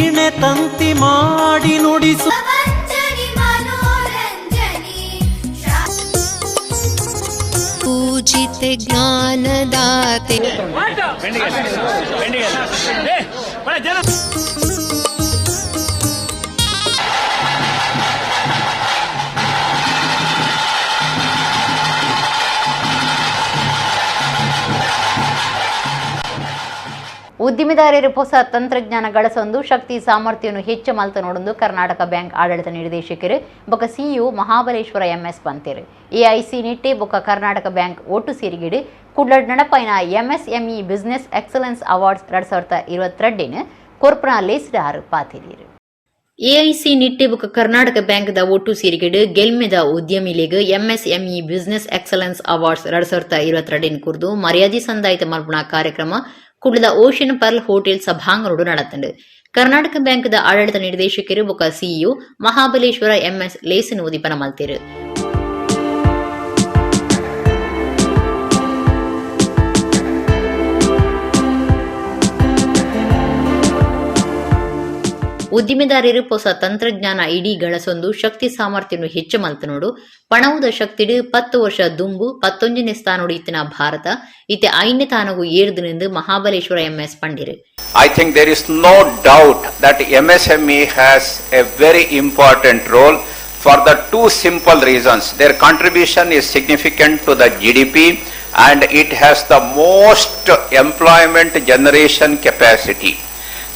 ಇಣೆ ತಂತಿ ಮಾಡಿ ನುಡಿಸು पूजित ज्ञानदाते ಉದ್ದಿಮೆದಾರರು ಹೊಸ ತಂತ್ರಜ್ಞಾನ ಗಳಸೊಂದು ಶಕ್ತಿ ಸಾಮರ್ಥ್ಯವನ್ನು ಹೆಚ್ಚು ಮಲ್ತ ನೋಡೊಂದು ಕರ್ನಾಟಕ ಬ್ಯಾಂಕ್ ಆಡಳಿತ ನಿರ್ದೇಶಕರು ಬೊಕ ಸಿಇಒ ಮಹಾಬಲೇಶ್ವರ ಎಂಎಸ್ ಪಂತೇರು ಎಐಸಿ ನಿಟ್ಟೆ ಬೊಕ ಕರ್ನಾಟಕ ಬ್ಯಾಂಕ್ ಒಟ್ಟು ಸೇರಿಗಿಡು ಕುಡ್ಲಡ್ ನಡಪೈನ ಎಂಎಸ್ಎಂಇ ಬಿಸಿನೆಸ್ ಎಕ್ಸಲೆನ್ಸ್ ಅವಾರ್ಡ್ಸ್ 2022 ಕೊರ್ಪುನ ಲೇಸಿಡಾರು ಪಾತಿರಿಯರು ಎಐಸಿ ನಿಟ್ಟೆ ಬೊಕ ಕರ್ನಾಟಕ ಬ್ಯಾಂಕ್ದ ಒಟ್ಟು ಸೇರಿಗಿಡು ಗೆಲ್ಮೆದ ಉದ್ಯಮಿಲೆಗ್ ಎಂಎಸ್ಎಂಇ ಬಿಸಿನೆಸ್ ಎಕ್ಸಲೆನ್ಸ್ ಅವಾರ್ಡ್ಸ್ 2022 ಕುರಿತು ಮರ್ಯಾದೆ ಸಂದಾಯಿತ ಮಲ್ಪುಣ ಕಾರ್ಯಕ್ರಮ ಕುಡ್ಲದ ಓಷನ್ ಪರ್ಲ್ ಹೋಟೆಲ್ ಸಭಾಂಗಣೋಡು ನಡತಂಡು ಕರ್ನಾಟಕ ಬ್ಯಾಂಕ್ದ ಆಡಳಿತ ನಿರ್ದೇಶಕರು ಬೊಕ ಸಿಇಒ ಮಹಾಬಲೇಶ್ವರ ಎಂಎಸ್ ಲೇಸನ್ ಉದಿಪನ ಮಲ್ತೇರು ಉದ್ದಿಮೆದಾರರು ಹೊಸ ತಂತ್ರಜ್ಞಾನ ಇಡೀ ಗಳಸೊಂದು ಶಕ್ತಿ ಸಾಮರ್ಥ್ಯವನ್ನು ಹೆಚ್ಚು ಮಲ್ತನೋಡು ಪಣವುದ ಶಕ್ತಿಡು 10 ವರ್ಷ ದುಂಬು 11ನೇ ಸ್ಥಾನೋಡು ಇತ್ತಿನ ಭಾರತ ಇತ್ತೆ 5ನೇ ತಾನಗೂ ಏರ್ದುನೆಂದು ಮಹಾಬಲೇಶ್ವರ ಎಂಎಸ್ ಪಂಡಿರು I think there is no doubt that MSME has a very important role for the two simple reasons. Their contribution is significant to the GDP and it has the most employment generation capacity.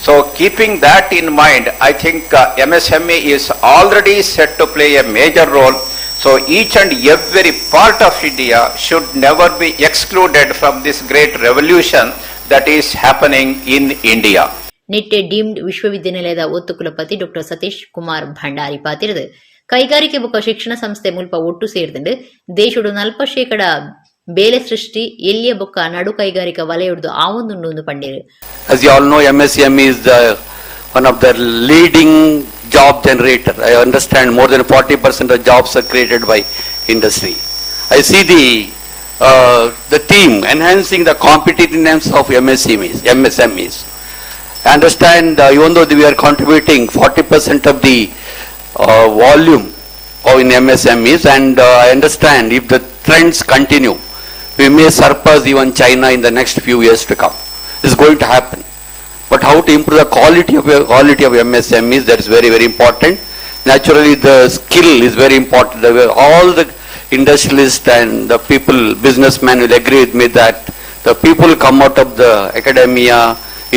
So keeping that in mind, I think MSME is already set to play a major role. So each and every part of India should never be excluded from this great revolution that is happening in India. Nitte deemed ವಿಶ್ವವಿದ್ಯಾನಿಲಯದ ಒತ್ತು ಕುಲಪತಿ doctor Satish Kumar Bhandari ಪಾತಿರದು ಕೈಗಾರಿಕೆ ಬೊಕ ಶಿಕ್ಷಣ ಸಂಸ್ಥೆ ಮುಲ್ಪ ಒಟ್ಟು ಸೇರಿದಂಡು ದೇಶಡು 40% ಬೇಲೆ ಸೃಷ್ಟಿ ಎಲ್ಲಿಯ ಬೊಕ್ಕ ನಡು ಕೈಗಾರಿಕಾ ವಲಯದ್ದು ಆವೊಂದುಂಡು ಪಂಡೇರು. As you all know, MSME is one of the leading job generator. I understand more than 40% of jobs are created by industry. I see the team enhancing the competitiveness of MSMEs. I understand even though we are contributing 40% of the volume in MSMEs, and I understand if the trends continue, we may surpass even China in the next few years to come. This is going to happen. But how to improve the quality of MSMEs, that is very, very important. Naturally, the skill is very important. All the industrialists and the people, businessmen will agree with me that the people come out of the academia,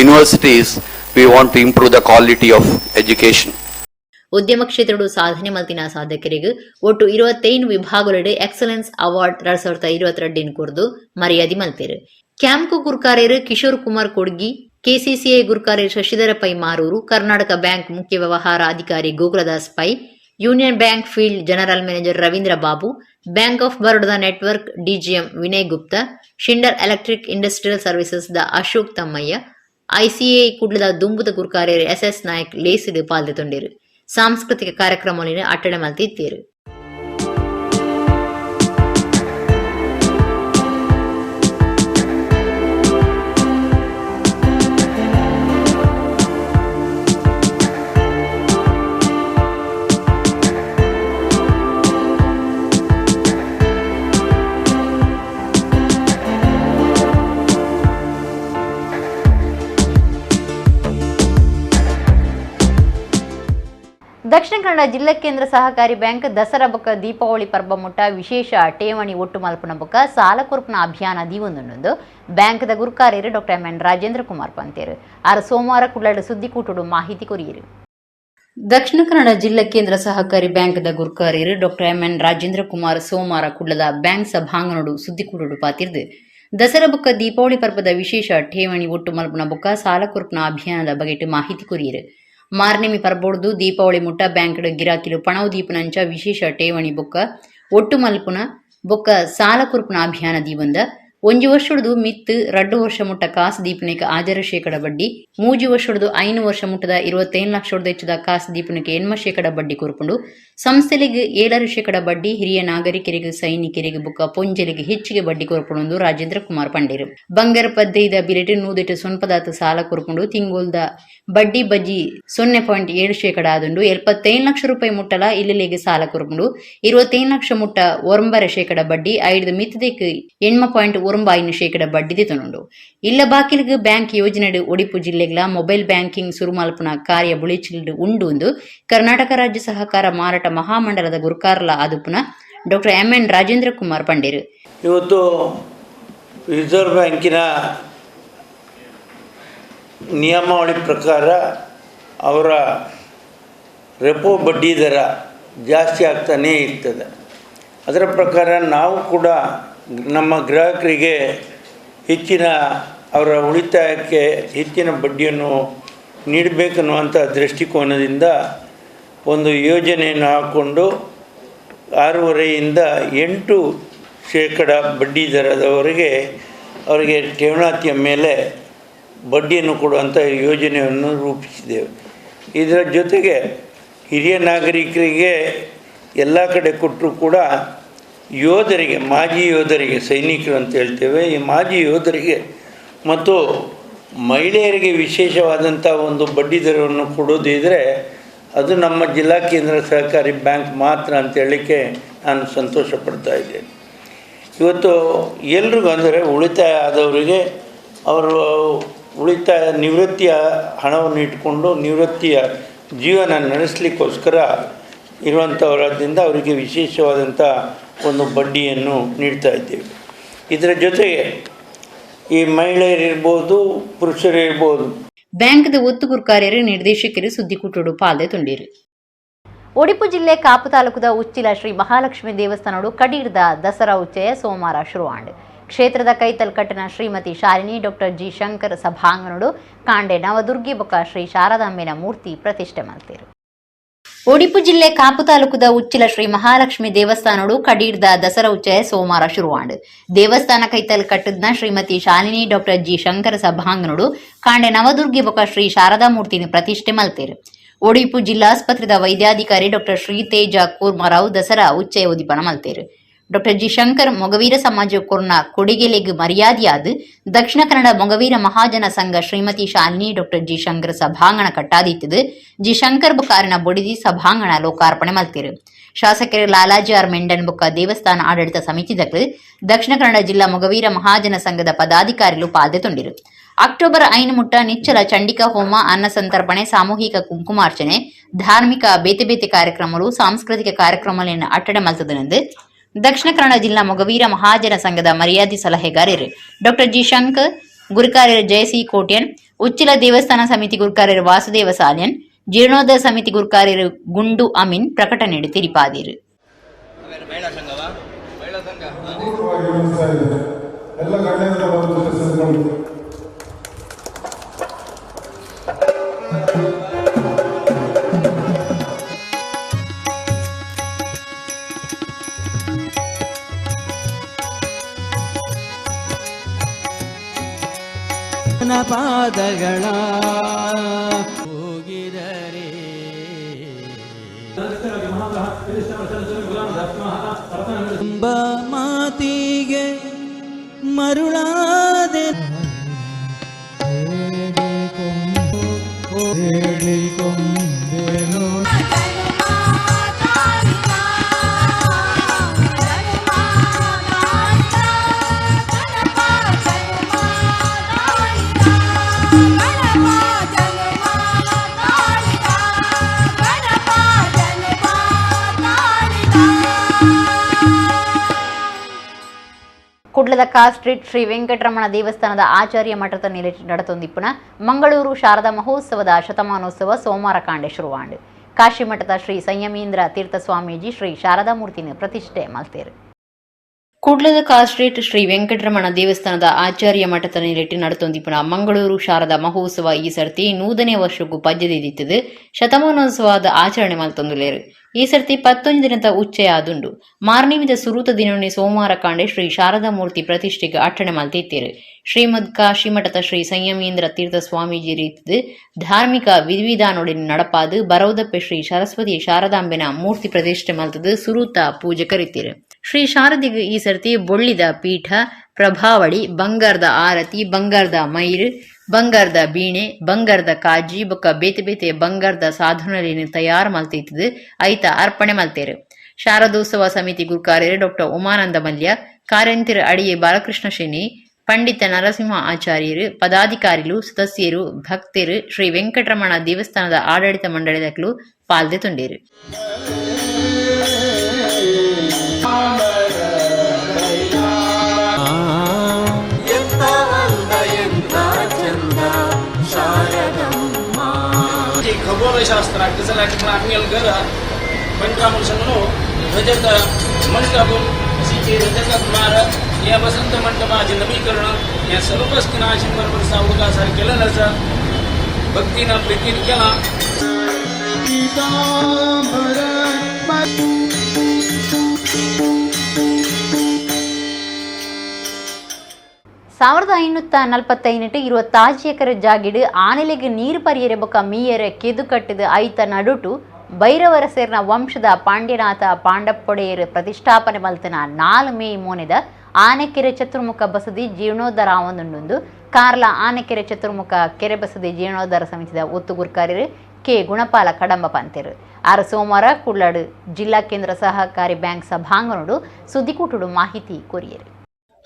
universities, we want to improve the quality of education. ಉದ್ಯಮ ಕ್ಷೇತ್ರಡು ಸಾಧನೆ ಮಲ್ತಿನ ಸಾಧಕರಿಗೆ ಒಟ್ಟು 25 ವಿಭಾಗಗಳಡೆ excellence award 2022 ಕುರಿತು ಮರ್ಯಾದೆ ಮಲ್ತೇರು. ಕ್ಯಾಂಪ್ಕು ಗುರ್ಕಾರೇರು Kishore Kumar Kodgi, KCCI ಗುರ್ಕಾರೇರು ಶಶಿಧರ ಪೈ ಮಾರೂರು, ಕರ್ನಾಟಕ ಬ್ಯಾಂಕ್ ಮುಖ್ಯ ವ್ಯವಹಾರ ಅಧಿಕಾರಿ Gokuldas Pai, union bank field general manager Ravindra Babu, bank of Baroda network DGM Vinay Gupta, Schneider electric industrial services ದ ಅಶೋಕ್ ತಮ್ಮಯ್ಯ, ಐಸಿಐ ಕುಡ್ಲದ ದುಂಬುದ ಗುರ್ಕಾರೇರು ಎಸ್ಎಸ್ ನಾಯಕ್ ಲೇಸಿಡು ಪಾಲ್ದೊಂಡೇರು. ಸಾಂಸ್ಕೃತಿಕ ಕಾರ್ಯಕ್ರಮಗಳನ್ನು ಅಟ್ಟಡ ಮಲ್ತಿದ್ದೇರು. ದಕ್ಷಿಣ ಕನ್ನಡ ಜಿಲ್ಲಾ ಕೇಂದ್ರ ಸಹಕಾರಿ ಬ್ಯಾಂಕ್ ದಸರಾ ಬೊಕ್ಕ ದೀಪಾವಳಿ ಪರ್ಬ ಮುಟ್ಟ ವಿಶೇಷ ಠೇವಣಿ ಒಟ್ಟು ಮಲ್ಪನ ಬೊಕ್ಕ ಸಾಲ ಕೊರ್ಪನ ಅಭಿಯಾನ ದೀವೊಂದುಂಡು ಬ್ಯಾಂಕ್ದ ಗುರ್ಕಾರ್ಯರು ಡಾಕ್ಟರ್ ಎಂ.ಎನ್. ರಾಜೇಂದ್ರ ಕುಮಾರ್ ಪಂತೇರು ಆರು ಸೋಮವಾರ ಕುಳ್ಳಾಡು ಸುದ್ದಿಕೂಟಡು ಮಾಹಿತಿ ಕೊರಿಯರು. ದಕ್ಷಿಣ ಕನ್ನಡ ಜಿಲ್ಲಾ ಕೇಂದ್ರ ಸಹಕಾರಿ ಬ್ಯಾಂಕ್ದ ಗುರ್ಕಾರ್ಯರು ಡಾಕ್ಟರ್ ಎಂ.ಎನ್. ರಾಜೇಂದ್ರ ಕುಮಾರ್ ಸೋಮವಾರ ಕುಳ್ಳದ ಬ್ಯಾಂಕ್ ಸಭಾಂಗಣಡು ಸುದ್ದಿಕೂಟಡು ಪಾತಿರ್ದು ದಸರಾ ಬೊಕ್ಕ ದೀಪಾವಳಿ ಪರ್ಬದ ವಿಶೇಷ ಠೇವಣಿ ಒಟ್ಟು ಮಲ್ಪನ ಬೊಕ್ಕ ಸಾಲ ಕೊರ್ಪನ ಅಭಿಯಾನದ ಬಗೆಟ್ ಮಾಹಿತಿ ಕೊರಿಯರು. ಮಾರ್ನೆಮಿ ಪರ್ಬೋಡ್ದು ದೀಪಾವಳಿ ಮುಟ್ಟ ಬ್ಯಾಂಕ್ಡ್ ಗಿರಾಕಿಲು ಪಣವು ದೀಪನಂಚ ವಿಶೇಷ ಠೇವಣಿ ಬೊಕ್ಕ ಒಟ್ಟು ಮಲ್ಪುನ ಬೊಕ್ಕ ಸಾಲ ಕುರ್ಪುನ ಅಭಿಯಾನ ದೀವಂದ 1 ವರ್ಷದ್ದು ಮಿತ್ತು 2 ವರ್ಷ ಮುಟ್ಟ ಕಾಸು ದೀಪನಿಗೆ ಆಜರ ಶೇಕಡ ಬಡ್ಡಿ 3 ವರ್ಷದ್ದು 5 ವರ್ಷ ಮುಟ್ಟದ 27 ಲಕ್ಷ ಹೆಚ್ಚದ ಕಾಸು ದೀಪನಿಗೆ 80% ಬಡ್ಡಿ ಕೊರ್ಕೊಂಡು ಸಂಸ್ಥೆಗಳಿಗೆ 7% ಬಡ್ಡಿ ಹಿರಿಯ ನಾಗರಿಕರಿಗೆ ಸೈನಿಕರಿಗೆ ಬುಕ್ಕ ಪೊಂಜಲಿಗೆ ಹೆಚ್ಚಿಗೆ ಬಡ್ಡಿ ಕೊರ್ಕೊಂಡು ರಾಜೇಂದ್ರ ಕುಮಾರ್ ಪಂಡೇರು ಬಂಗಾರ ಪದ್ದೈದ ಬಿಲೆಟಿನ್ ನೂದಿಟ್ಟು ಸೊನ್ಪದಾತ ಸಾಲ ಕೊರ್ಕೊಂಡು ತಿಂಗೋಲ್ದ ಬಡ್ಡಿ ಬಜ್ಜಿ 0.7% ಆದುಂಡು 75 ಲಕ್ಷ ರೂಪಾಯಿ ಮುಟ್ಟಲ ಇಲ್ಲಿಗೆ ಸಾಲ ಕೊರ್ಕೊಂಡು 25 ಲಕ್ಷ ಮುಟ್ಟ 9% ಬಡ್ಡಿ 5 ಮಿತ್ತದಕ್ಕೆ 8.1% ಬಡ್ಡಿ ದಿತನುಂಡು ಇಲ್ಲ ಬಾಕಿಲಿಗೆ ಬ್ಯಾಂಕ್ ಯೋಜನೆ ಒಡಿಪು ಜಿಲ್ಲೆಗಳ ಮೊಬೈಲ್ ಬ್ಯಾಂಕಿಂಗ್ ಸುರುಮಲ್ಪನ ಕಾರ್ಯ ಬುಳಿಚಿಲ್ಡು ಉಂಡು ಎಂದು ಕರ್ನಾಟಕ ರಾಜ್ಯ ಸಹಕಾರ ಮಾರಾಟ ಮಹಾಮಂಡಲದ ಗುರುಕಾರಲ ಆದುಪುನ ಡಾಕ್ಟರ್ MN ರಾಜೇಂದ್ರ ಕುಮಾರ್ ಪಂಡೇರು. ಇವತ್ತು ರಿಸರ್ವ್ ಬ್ಯಾಂಕಿನ ನಿಯಮಾವಳಿ ಪ್ರಕಾರ ಅವರ ರೆಪೋ ಬಡ್ಡಿ ದರ ಜಾಸ್ತಿ ಆಗ್ತಾನೇ ಇರ್ತದೆ. ಅದರ ಪ್ರಕಾರ ನಾವು ಕೂಡ ನಮ್ಮ ಗ್ರಾಹಕರಿಗೆ ಹೆಚ್ಚಿನ ಅವರ ಉಳಿತಾಯಕ್ಕೆ ಹೆಚ್ಚಿನ ಬಡ್ಡಿಯನ್ನು ನೀಡಬೇಕನ್ನುವಂಥ ದೃಷ್ಟಿಕೋನದಿಂದ ಒಂದು ಯೋಜನೆಯನ್ನು ಹಾಕ್ಕೊಂಡು 6.5ರಿಂದ 8% ಬಡ್ಡಿ ದರದವರೆಗೆ ಅವರಿಗೆ ಠೇವಣಾತಿಯ ಮೇಲೆ ಬಡ್ಡಿಯನ್ನು ಕೊಡುವಂಥ ಯೋಜನೆಯನ್ನು ರೂಪಿಸಿದ್ದೇವೆ. ಇದರ ಜೊತೆಗೆ ಹಿರಿಯ ನಾಗರಿಕರಿಗೆ ಎಲ್ಲ ಕಡೆ ಕೊಟ್ಟರೂ ಕೂಡ ಯೋಧರಿಗೆ, ಮಾಜಿ ಯೋಧರಿಗೆ, ಸೈನಿಕರು ಅಂತ ಹೇಳ್ತೇವೆ, ಈ ಮಾಜಿ ಯೋಧರಿಗೆ ಮತ್ತು ಮಹಿಳೆಯರಿಗೆ ವಿಶೇಷವಾದಂಥ ಒಂದು ಬಡ್ಡಿ ದರವನ್ನು ಕೊಡೋದಿದ್ದರೆ ಅದು ನಮ್ಮ ಜಿಲ್ಲಾ ಕೇಂದ್ರ ಸಹಕಾರಿ ಬ್ಯಾಂಕ್ ಮಾತ್ರ ಅಂತ ಹೇಳಲಿಕ್ಕೆ ನಾನು ಸಂತೋಷ ಪಡ್ತಾ ಇದ್ದೇನೆ. ಇವತ್ತು ಎಲ್ರಿಗೂ ಅಂದರೆ ಉಳಿತಾಯ ಆದವರಿಗೆ ಅವರು ಉಳಿತಾಯ ನಿವೃತ್ತಿಯ ಹಣವನ್ನು ಇಟ್ಕೊಂಡು ನಿವೃತ್ತಿಯ ಜೀವನ ನಡೆಸಲಿಕ್ಕೋಸ್ಕರ ಇರುವಂಥವರಾದ್ದರಿಂದ ಅವರಿಗೆ ವಿಶೇಷವಾದಂಥ ಒಂದು ಬಡ್ಡಿಯನ್ನು ನೀಡ್ತಾ ಇದ್ದೇವೆ. ಇದರ ಜೊತೆಗೆ ಈ ಮಹಿಳೆಯರಿರ್ಬೋದು, ಪುರುಷರಿರ್ಬೋದು, ಬ್ಯಾಂಕ್ದ ಒತ್ತುಗುರು ಕಾರ್ಯರು ನಿರ್ದೇಶಕರು ಸುದ್ದಿಕೂಟೋಡು ಪಾಲ್ದೆ ತುಂಡಿರು. ಒಡಿಪು ಜಿಲ್ಲೆ ಕಾಪು ತಾಲೂಕದ ಉಚ್ಚಿಲ ಶ್ರೀ ಮಹಾಲಕ್ಷ್ಮಿ ದೇವಸ್ಥಾನಡು ಕಡೀರ್ದ ದಸರಾ ಉಚ್ಚಯ ಸೋಮವಾರ ಶುರುವಾಂಡು. ಕ್ಷೇತ್ರದ ಕೈತಲ್ಕಟ್ಟಿನ ಶ್ರೀಮತಿ ಶಾಲಿನಿ ಡಾಕ್ಟರ್ ಜಿ ಶಂಕರ್ ಸಭಾಂಗಣಡು ಕಾಂಡೆ ನವದುರ್ಗಿ ಬೊಕ್ಕ ಶ್ರೀ ಶಾರದಾಂಬೆನ ಮೂರ್ತಿ ಪ್ರತಿಷ್ಠೆ ಮಾಡ್ತೀರು. ಒಡಿಪು ಜಿಲ್ಲೆ ಕಾಪು ತಾಲೂಕದ ಉಚ್ಚಿಲ ಶ್ರೀ ಮಹಾಲಕ್ಷ್ಮಿ ದೇವಸ್ಥಾನಡು ಕಡೀರ್ದ ದಸರಾ ಉಚ್ಚಯ ಸೋಮವಾರ ಶುರುವಾಂಡು. ದೇವಸ್ಥಾನ ಕೈತಲ್ ಕಟ್ಟದ್ನ ಶ್ರೀಮತಿ ಶಾಲಿನಿ ಡಾಕ್ಟರ್ ಜಿ ಶಂಕರ ಸಭಾಂಗಣಡು ಕಾಂಡೆ ನವದುರ್ಗಿ ಬೊಕ್ಕ ಶ್ರೀ ಶಾರದಾ ಮೂರ್ತಿನ ಪ್ರತಿಷ್ಠೆ ಮಲ್ತೇರು. ಒಡಿಪು ಜಿಲ್ಲಾಸ್ಪತ್ರೆದ ವೈದ್ಯಾಧಿಕಾರಿ ಡಾಕ್ಟರ್ ಶ್ರೀತೇಜ ಕೂರ್ಮಾರಾವ್ ದಸರಾ ಉಚ್ಚಯ ಉದಿಪನ ಮಲ್ತೇರು. ಡಾಕ್ಟರ್ ಜಿ ಶಂಕರ್ ಮೊಗವೀರ ಸಮಾಜ ಕೊರ್ನ ಕೊಡಿಗೆಲೆಗ್ ಮರ್ಯಾದೆಯಾದ ದಕ್ಷಿಣ ಕನ್ನಡ ಮೊಗವೀರ ಮಹಾಜನ ಸಂಘ ಶ್ರೀಮತಿ ಶಾಲಿನಿ ಡಾಕ್ಟರ್ ಜಿ ಶಂಕರ್ ಸಭಾಂಗಣ ಕಟ್ಟಾದಿತ್ತದು ಜಿ ಶಂಕರ್ ಬುಕಾರಿನ ಬೊಡಿದಿ ಸಭಾಂಗಣ ಲೋಕಾರ್ಪಣೆ ಮಲ್ತೇರು. ಶಾಸಕರು ಲಾಲಾಜಿ ಆರ್ ಮೆಂಡನ್ ಬುಕ್ಕ ದೇವಸ್ಥಾನ ಆಡಳಿತ ಸಮಿತಿದಕ್ಲು ದಕ್ಷಿಣ ಕನ್ನಡ ಜಿಲ್ಲಾ ಮೊಗವೀರ ಮಹಾಜನ ಸಂಘದ ಪದಾಧಿಕಾರಿಗಳು ಪಾಲ್ದೆ ತುಂಡಿರು. ಅಕ್ಟೋಬರ್ 5 ಮುಟ್ಟ ನಿಚ್ಚಲ ಚಂಡಿಕಾ ಹೋಮ, ಅನ್ನ ಸಂತರ್ಪಣೆ, ಸಾಮೂಹಿಕ ಕುಂಕುಮಾರ್ಚನೆ, ಧಾರ್ಮಿಕ ಬೇತೆ ಬೇತೆ ಕಾರ್ಯಕ್ರಮಗಳು, ಸಾಂಸ್ಕೃತಿಕ ಕಾರ್ಯಕ್ರಮಗಳನ್ನು ಅಟ್ಟಡೆ ಮಲ್ತದನೆಂದು ದಕ್ಷಿಣ ಕನ್ನಡ ಜಿಲ್ಲಾ ಮೊಗವೀರ ಮಹಾಜನ ಸಂಘದ ಮರ್ಯಾದಿ ಸಲಹೆಗಾರರು ಡಾಕ್ಟರ್ ಜಿ ಶಂಕರ್, ಗುರುಕಾರ್ಯರು ಜಯಸಿ ಕೋಟ್ಯನ್, ಉಚ್ಚಿಲ ದೇವಸ್ಥಾನ ಸಮಿತಿ ಗುರುಕಾರ್ಯರು ವಾಸುದೇವ ಸಾಲ್ಯನ್, ಜೀರ್ಣೋದ್ಧಾರ ಸಮಿತಿ ಗುರುಕಾರ್ಯರು ಗುಂಡು ಅಮೀನ್ ಪ್ರಕಟಣೆ ತಿರಿಪಾದಿರು. ಪಾದಗಳ ಹೋಗಿದರೆ ಎಂಬ ಮಾತಿಗೆ ಮರುಳಾದೆ ಕುಡ್ಲದ ಕಾ ಸ್ಟ್ರೀಟ್ ಶ್ರೀ ವೆಂಕಟರಮಣ ದೇವಸ್ಥಾನದ ಆಚಾರ್ಯ ಮಠದ ನಡೆತೊಂದಿಪ್ಪುನ ಮಂಗಳೂರು ಶಾರದಾ ಮಹೋತ್ಸವದ ಶತಮಾನೋತ್ಸವ ಸೋಮವಾರ ಕಾಂಡೆ ಶುರುವಾಂಡು. ಕಾಶಿ ಮಠದ ಶ್ರೀ ಸಂಯಮೀಂದ್ರ ತೀರ್ಥ ಸ್ವಾಮೀಜಿ ಶ್ರೀ ಶಾರದಾ ಮೂರ್ತಿನ ಪ್ರತಿಷ್ಠೆ ಮಲ್ತೇರು. ಕುಡ್ಲದ ಕಾಸ್ಟ್ರೇಟ್ ಶ್ರೀ ವೆಂಕಟರಮಣ ದೇವಸ್ಥಾನದ ಆಚಾರ್ಯ ಮಠದ ನಿಲೆಟ್ಟು ನಡತೊಂದಿಪ್ಪುನ ಮಂಗಳೂರು ಶಾರದಾ ಮಹೋತ್ಸವ ಈ ಸರ್ತಿ 100ನೇ ವರ್ಷಕ್ಕೂ ಪಜ್ಜದಿದ್ದಿತ್ತದು ಶತಮಾನೋತ್ಸವದ ಆಚರಣೆ ಮಲ್ತೊಂದುಲ್ಲೇರು. ಈ ಸರ್ತಿ 11 ದಿನದ ಉಚ್ಚಯ ಆದುಂಡು. ಮಾರ್ನಿಮಿದ ಸುರೂತ ದಿನವನ್ನೇ ಸೋಮವಾರ ಕಾಂಡೆ ಶ್ರೀ ಶಾರದಾ ಮೂರ್ತಿ ಪ್ರತಿಷ್ಠೆಗೆ ಅಟ್ಟಣೆ ಮಲ್ತಿತ್ತೇರು. ಶ್ರೀಮದ್ ಕಾಶಿಮಠದ ಶ್ರೀ ಸಂಯಮೀಂದ್ರ ತೀರ್ಥ ಸ್ವಾಮೀಜಿ ರೀತಿದು ಧಾರ್ಮಿಕ ವಿಧಿವಿಧಾನೊಡನೆ ನಡಪಾದು ಬರೌದಪ್ಪೆ ಶ್ರೀ ಸರಸ್ವತಿ ಶಾರದಾಂಬೆನ ಮೂರ್ತಿ ಪ್ರತಿಷ್ಠೆ ಮಲ್ತದು ಸುರೂತ ಪೂಜೆ ಕರೀತೀರು. ಶ್ರೀ ಶಾರದಿಗೆ ಈ ಸರ್ತಿ ಬೊಳ್ಳಿದ ಪೀಠ, ಪ್ರಭಾವಳಿ, ಬಂಗಾರದ ಆರತಿ, ಬಂಗಾರದ ಮೈರು, ಬಂಗಾರದ ಬೀಣೆ, ಬಂಗಾರದ ಕಾಜಿ ಬೊಕ್ಕ ಬೇತೆ ಬೇತೆ ಬಂಗಾರದ ಸಾಧನಗಳನ್ನು ತಯಾರು ಮಲ್ತಿದ್ದು ಐತ ಅರ್ಪಣೆ ಮಲ್ತೇರು. ಶಾರದೋತ್ಸವ ಸಮಿತಿ ಗುರುಕಾರ್ಯರು ಡಾಕ್ಟರ್ ಉಮಾನಂದ ಮಲ್ಯ, ಕಾರ್ಯಂತಿರ ಅಡಿಯೆ ಬಾಲಕೃಷ್ಣ ಶೆಣಿ, ಪಂಡಿತ ನರಸಿಂಹ ಆಚಾರ್ಯರು, ಪದಾಧಿಕಾರಿಗಳು, ಸದಸ್ಯರು, ಭಕ್ತರು, ಶ್ರೀ ವೆಂಕಟರಮಣ ದೇವಸ್ಥಾನದ ಆಡಳಿತ ಮಂಡಳಿದಕ್ಕೂ ಪಾಲ್ದೆ ತುಂಡೇರು. खगोलशास्त्रात कसं लागतं आम्ही घर पंचामृषणो रजत मंडपम सीचे रजत मार या वसंत मंडपाचे नवीकरण या सर्व गोष्टींना बरोबर सावकाशार केलं नसं भक्तीनं प्रीतीनं केला. 1545 20 ಎಕರೆ ಜಾಗಿಡು ಆನೆಲೆಗೆ ನೀರು ಪರಿಯರೆ ಬೊಕ್ಕ ಮೀಯರೆ ಕೆದು ಕಟ್ಟಿದ ಐತ ನಡುಟು ಭೈರವರ ಸೇರ್ನ ವಂಶದ ಪಾಂಡ್ಯನಾಥ ಪಾಂಡಪ್ಪೊಡೆಯರು ಪ್ರತಿಷ್ಠಾಪನೆ ಮಲ್ತನ 4 ಮೇ ಮೋನೆದ ಆನೆಕೆರೆ ಚತುರ್ಮುಖ ಬಸದಿ ಜೀರ್ಣೋದ್ಧಾರ ಆವೊಂದುಂಡು ಕಾರ್ಲ ಆನೆಕೆರೆ ಚತುರ್ಮುಖ ಕೆರೆ ಬಸದಿ ಜೀರ್ಣೋದ್ಧಾರ ಸಮಿತಿದ ಒತ್ತುಗುರ್ಕಾರ್ಯರು ಕೆ ಗುಣಪಾಲ ಕಡಂಬ ಪಂತೆರು. ಆರು ಸೋಮವಾರ ಕುಳ್ಳಾಡು ಜಿಲ್ಲಾ ಕೇಂದ್ರ ಸಹಕಾರಿ ಬ್ಯಾಂಕ್ ಸಭಾಂಗಣಡು ಸುದ್ದಿಕೂಟುಡು ಮಾಹಿತಿ ಕೊರಿಯರು.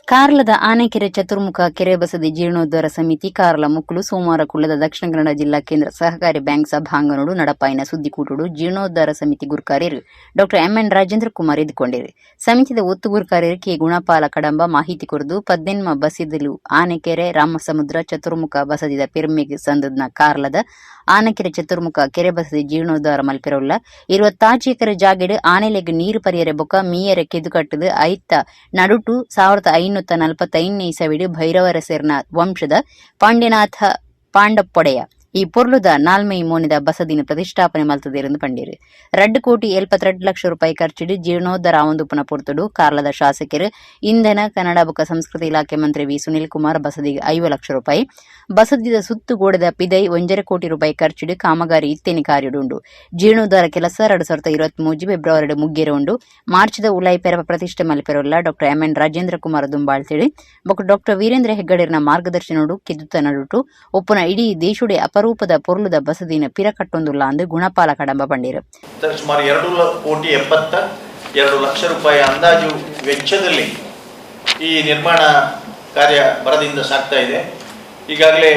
ಕಾರ್ಲದ ಆನೆಕೆರೆ ಚತುರ್ಮುಖ ಕೆರೆ ಬಸದಿ ಜೀರ್ಣೋದ್ಧಾರ ಸಮಿತಿ ಕಾರ್ಲ ಮುಕ್ಕಲು ಸೋಮವಾರ ಕುಳ್ಳದ ದಕ್ಷಿಣ ಕನ್ನಡ ಜಿಲ್ಲಾ ಕೇಂದ್ರ ಸಹಕಾರಿ ಬ್ಯಾಂಕ್ ಸಭಾಂಗಣಡು ನಡಪಾಯಿನ ಸುದ್ದಿಕೂಟುಡು ಜೀರ್ಣೋದ್ಧಾರ ಸಮಿತಿ ಗುರುಕಾರ್ಯರು ಡಾಕ್ಟರ್ ಎಂ.ಎನ್. ರಾಜೇಂದ್ರ ಕುಮಾರ್ ಇದ್ದುಕೊಂಡಿರು. ಸಮಿತಿದ ಒತ್ತು ಗುರುಕಾರ್ಯರು ಕೆ ಗುಣಪಾಲ ಕಡಂಬ ಮಾಹಿತಿ ಕೊರದು 18 ಬಸದಿಲು ಆನೆಕೆರೆ ರಾಮಸಮುದ್ರ ಚತುರ್ಮುಖ ಬಸದಿದ ಪೆರ್ಮೆಗೆ ಸಂದದ್ನ ಕಾರ್ಲದ ಆನೆಕೆರೆ ಚತುರ್ಮುಖ ಕೆರೆ ಬಸದಿ ಜೀರ್ಣೋದ್ಧಾರ ಮಲ್ಪೆರೊಲ್ಲ 20 ಎಕರೆ ಜಾಗೆಡು ಆನೆಲೆಗೆ ನೀರು ಪರಿಯರೆ ಬೊಕ್ಕ ಮೀಯರೆ ಕೆದು ಕಟ್ಟದು ಐತ ನಡುಟು 1545 ಇಸವಿಡು ಭೈರವರ ಸೇರ್ನ ವಂಶದ ಪಾಂಡ್ಯನಾಥ ಪಾಂಡಪ್ಪೊಡೆಯ ಈ ಪೊರ್ಲುದ 4 ಮೋನಿದ ಬಸದಿನ ಪ್ರತಿಷ್ಠಾಪನೆ ಮಲ್ತದೇರೆಂದು ಪಂಡೀರು. 2,72 ಲಕ್ಷ ರೂಪಾಯಿ ಖರ್ಚಿಡು ಜೀರ್ಣೋದ್ಧಾರ ಆವೊಂದುಪುನ ಪೊರ್ತುಡು ಕಾರ್ಲದ ಶಾಸಕರು ಇಂಧನ ಕನ್ನಡ ಬೊಕ್ಕ ಸಂಸ್ಕೃತಿ ಇಲಾಖೆ ಮಂತ್ರಿ ವಿ ಸುನಿಲ್ ಕುಮಾರ್ ಬಸದಿಗೆ 5 ಲಕ್ಷ ರೂಪಾಯಿ ಬಸದಿದ ಸುತ್ತು ಗೋಡೆದ ಪಿದೈ 1.5 ಕೋಟಿ ರೂಪಾಯಿ ಖರ್ಚಿಡು ಕಾಮಗಾರಿ ಇತ್ತೆನೆ ಕಾರ್ಯಡುಂಡು. ಜೀರ್ಣೋದ್ಧಾರ ಕೆಲಸ 2023 ಫೆಬ್ರವರಿ ಮುಗ್ಗೆರೆ ಉಂಡು. ಮಾರ್ಚ್ದ ಉಲಾಯಿ ಪೆರಪ ಪ್ರತಿಷ್ಠೆ ಮಲ್ಪೆರೊಲ್ಲ ಡಾಕ್ಟರ್ ಎಂ.ಎನ್. ರಾಜೇಂದ್ರ ಕುಮಾರ್ ದುಂಬಾಳ್ತಿಳಿ ಬೊಕ್ಕ ಡಾಕ್ಟರ್ ವೀರೇಂದ್ರ ಹೆಗ್ಗಡೆರ್ನ ಮಾರ್ಗದರ್ಶನಡು ಕೆದುತ್ತ ನಡುಟು ಒಪ್ಪುನ ಇಡೀ ದೇಶುಡೆ ಅಪರೂಪದ ಪೊರ್ಲುದ ಬಸದಿನ ಪಿರ ಕಟ್ಟೊಂದುಲ್ಲ ಅಂದು ಗುಣಪಾಲ ಕಡಂಬ ಬಂಡಿರು. ಸುಮಾರು 2,72 ಲಕ್ಷ ರೂಪಾಯಿ ಅಂದಾಜು ವೆಚ್ಚದಲ್ಲಿ ಈ ನಿರ್ಮಾಣ ಕಾರ್ಯ ಭರದಿಂದ ಸಾಗ್ತಾ ಇದೆ. ಈಗಾಗಲೇ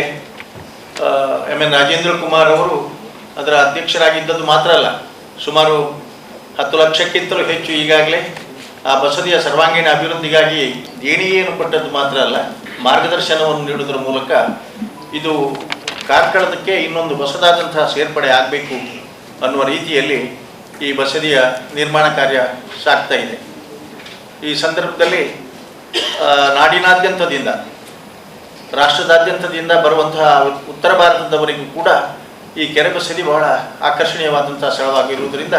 ಎಂ.ಎನ್. ರಾಜೇಂದ್ರ ಕುಮಾರ್ ಅವರು ಅದರ ಅಧ್ಯಕ್ಷರಾಗಿದ್ದದ್ದು ಮಾತ್ರ ಅಲ್ಲ, ಸುಮಾರು 10 ಲಕ್ಷಕ್ಕಿಂತಲೂ ಹೆಚ್ಚು ಈಗಾಗಲೇ ಆ ಬಸದಿಯ ಸರ್ವಾಂಗೀಣ ಅಭಿವೃದ್ಧಿಗಾಗಿ ದೇಣಿಗೆಯನ್ನು ಕೊಟ್ಟದ್ದು ಮಾತ್ರ ಅಲ್ಲ, ಮಾರ್ಗದರ್ಶನವನ್ನು ನೀಡುವುದರ ಮೂಲಕ ಇದು ಕಾರ್ಕಳದಕ್ಕೆ ಇನ್ನೊಂದು ಹೊಸದಾದಂತಹ ಸೇರ್ಪಡೆ ಆಗಬೇಕು ಅನ್ನುವ ರೀತಿಯಲ್ಲಿ ಈ ಬಸದಿಯ ನಿರ್ಮಾಣ ಕಾರ್ಯ ಸಾಗ್ತಾ ಇದೆ. ಈ ಸಂದರ್ಭದಲ್ಲಿ ನಾಡಿನಾದ್ಯಂತದಿಂದ ರಾಷ್ಟ್ರದಾದ್ಯಂತದಿಂದ ಬರುವಂತಹ ಉತ್ತರ ಭಾರತದವರಿಗೂ ಕೂಡ ಈ ಕೆರೆ ಬಸದಿ ಬಹಳ ಆಕರ್ಷಣೀಯವಾದಂತಹ ಸ್ಥಳವಾಗಿರುವುದರಿಂದ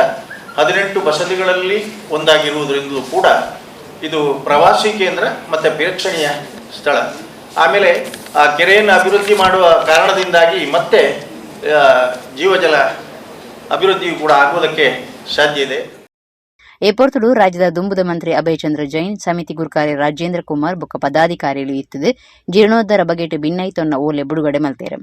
18 ಬಸದಿಗಳಲ್ಲಿ ಒಂದಾಗಿರುವುದರಿಂದಲೂ ಕೂಡ ಇದು ಪ್ರವಾಸಿ ಕೇಂದ್ರ ಮತ್ತು ಪ್ರೇಕ್ಷಣೀಯ ಸ್ಥಳ. ಆಮೇಲೆ ಆ ಕೆರೆಯನ್ನು ಅಭಿವೃದ್ಧಿ ಮಾಡುವ ಕಾರಣದಿಂದಾಗಿ ಮತ್ತೆ ಜೀವಜಲ ಅಭಿವೃದ್ಧಿಯು ಕೂಡ ಆಗುವುದಕ್ಕೆ ಸಾಧ್ಯ ಇದೆ. ಏಪೊರ್ತುಡು ರಾಜ್ಯದ ದುಂಬುದ ಮಂತ್ರಿ ಅಭಯಚಂದ್ರ ಜೈನ್ ಸಮಿತಿ ಗುರುಕಾರ್ಯ ರಾಜೇಂದ್ರ ಕುಮಾರ್ ಬೊಕ್ಕ ಪದಾಧಿಕಾರಿಗಳು ಇತ್ತದೆ ಜೀರ್ಣೋದ್ಧಾರ ಬಗೆಟ್ ಭಿನ್ನೈತೊನ್ನ ಓಲೆ ಬಿಡುಗಡೆ ಮಲ್ತೇರು.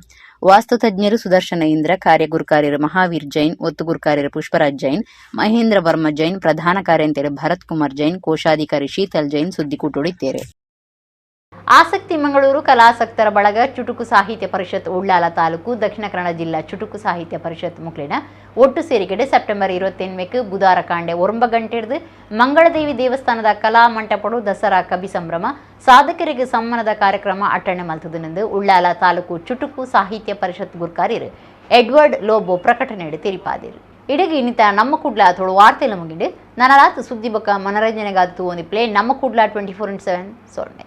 ವಾಸ್ತು ತಜ್ಞರು ಸುದರ್ಶನ ಇಂದ್ರ, ಕಾರ್ಯ ಗುರುಕಾರ್ಯರು ಮಹಾವೀರ್ ಜೈನ್, ಒತ್ತು ಗುರುಕಾರ್ಯರು ಪುಷ್ಪರಾಜ್ ಜೈನ್, ಮಹೇಂದ್ರ ವರ್ಮ ಜೈನ್, ಪ್ರಧಾನ ಕಾರ್ಯಂತರು ಭರತ್ ಕುಮಾರ್ ಜೈನ್, ಕೋಶಾಧಿಕಾರಿ ಶೀತಲ್ ಜೈನ್ ಸುದ್ದಿಕೂಟೊಡಿದ್ದೇರೆ. ಆಸಕ್ತಿ ಮಂಗಳೂರು ಕಲಾಸಕ್ತರ ಬಳಗ ಚುಟುಕು ಸಾಹಿತ್ಯ ಪರಿಷತ್ ಉಳ್ಳಾಲ ತಾಲೂಕು ದಕ್ಷಿಣ ಕನ್ನಡ ಜಿಲ್ಲಾ ಚುಟುಕು ಸಾಹಿತ್ಯ ಪರಿಷತ್ ಮುಕ್ಲಿನ ಒಟ್ಟು ಸೇರಿಕೆಡೆ ಸೆಪ್ಟೆಂಬರ್ 28 ಬುಧವಾರ ಕಾಂಡೆ 9 ಗಂಟೆಡ್ದು ಮಂಗಳದೇವಿ ದೇವಸ್ಥಾನದ ಕಲಾ ಮಂಟಪಡು ದಸರಾ ಕವಿ ಸಂಭ್ರಮ ಸಾಧಕರಿಗೆ ಸಮ್ಮಾನದ ಕಾರ್ಯಕ್ರಮ ಅಟ್ಟಣೆ ಮಲ್ತದನೆಂದು ಉಳ್ಳಾಲ ತಾಲೂಕು ಚುಟುಕು ಸಾಹಿತ್ಯ ಪರಿಷತ್ ಗುರುಕಾರ್ಯರು ಎಡ್ವರ್ಡ್ ಲೋಬೋ ಪ್ರಕಟಣೆಡು ತಿಳಿಪಾದಿರು. ಇಡಗಿ ಇನ್ನಿತ ನಮ್ಮ ಕುಡ್ಲ ತೋಳು ವಾರ್ತೆಲ್ಲ ಮುಗಿಂಡು ನಾನು ಸುದ್ದಿ ಬೊಕ್ಕ ಮನರಂಜನೆಗಾತು ಒಂದು ಪ್ಲೇ ನಮ್ಮ ಕುಡ್ಲ 24/7 ಸೊನ್ನೆ.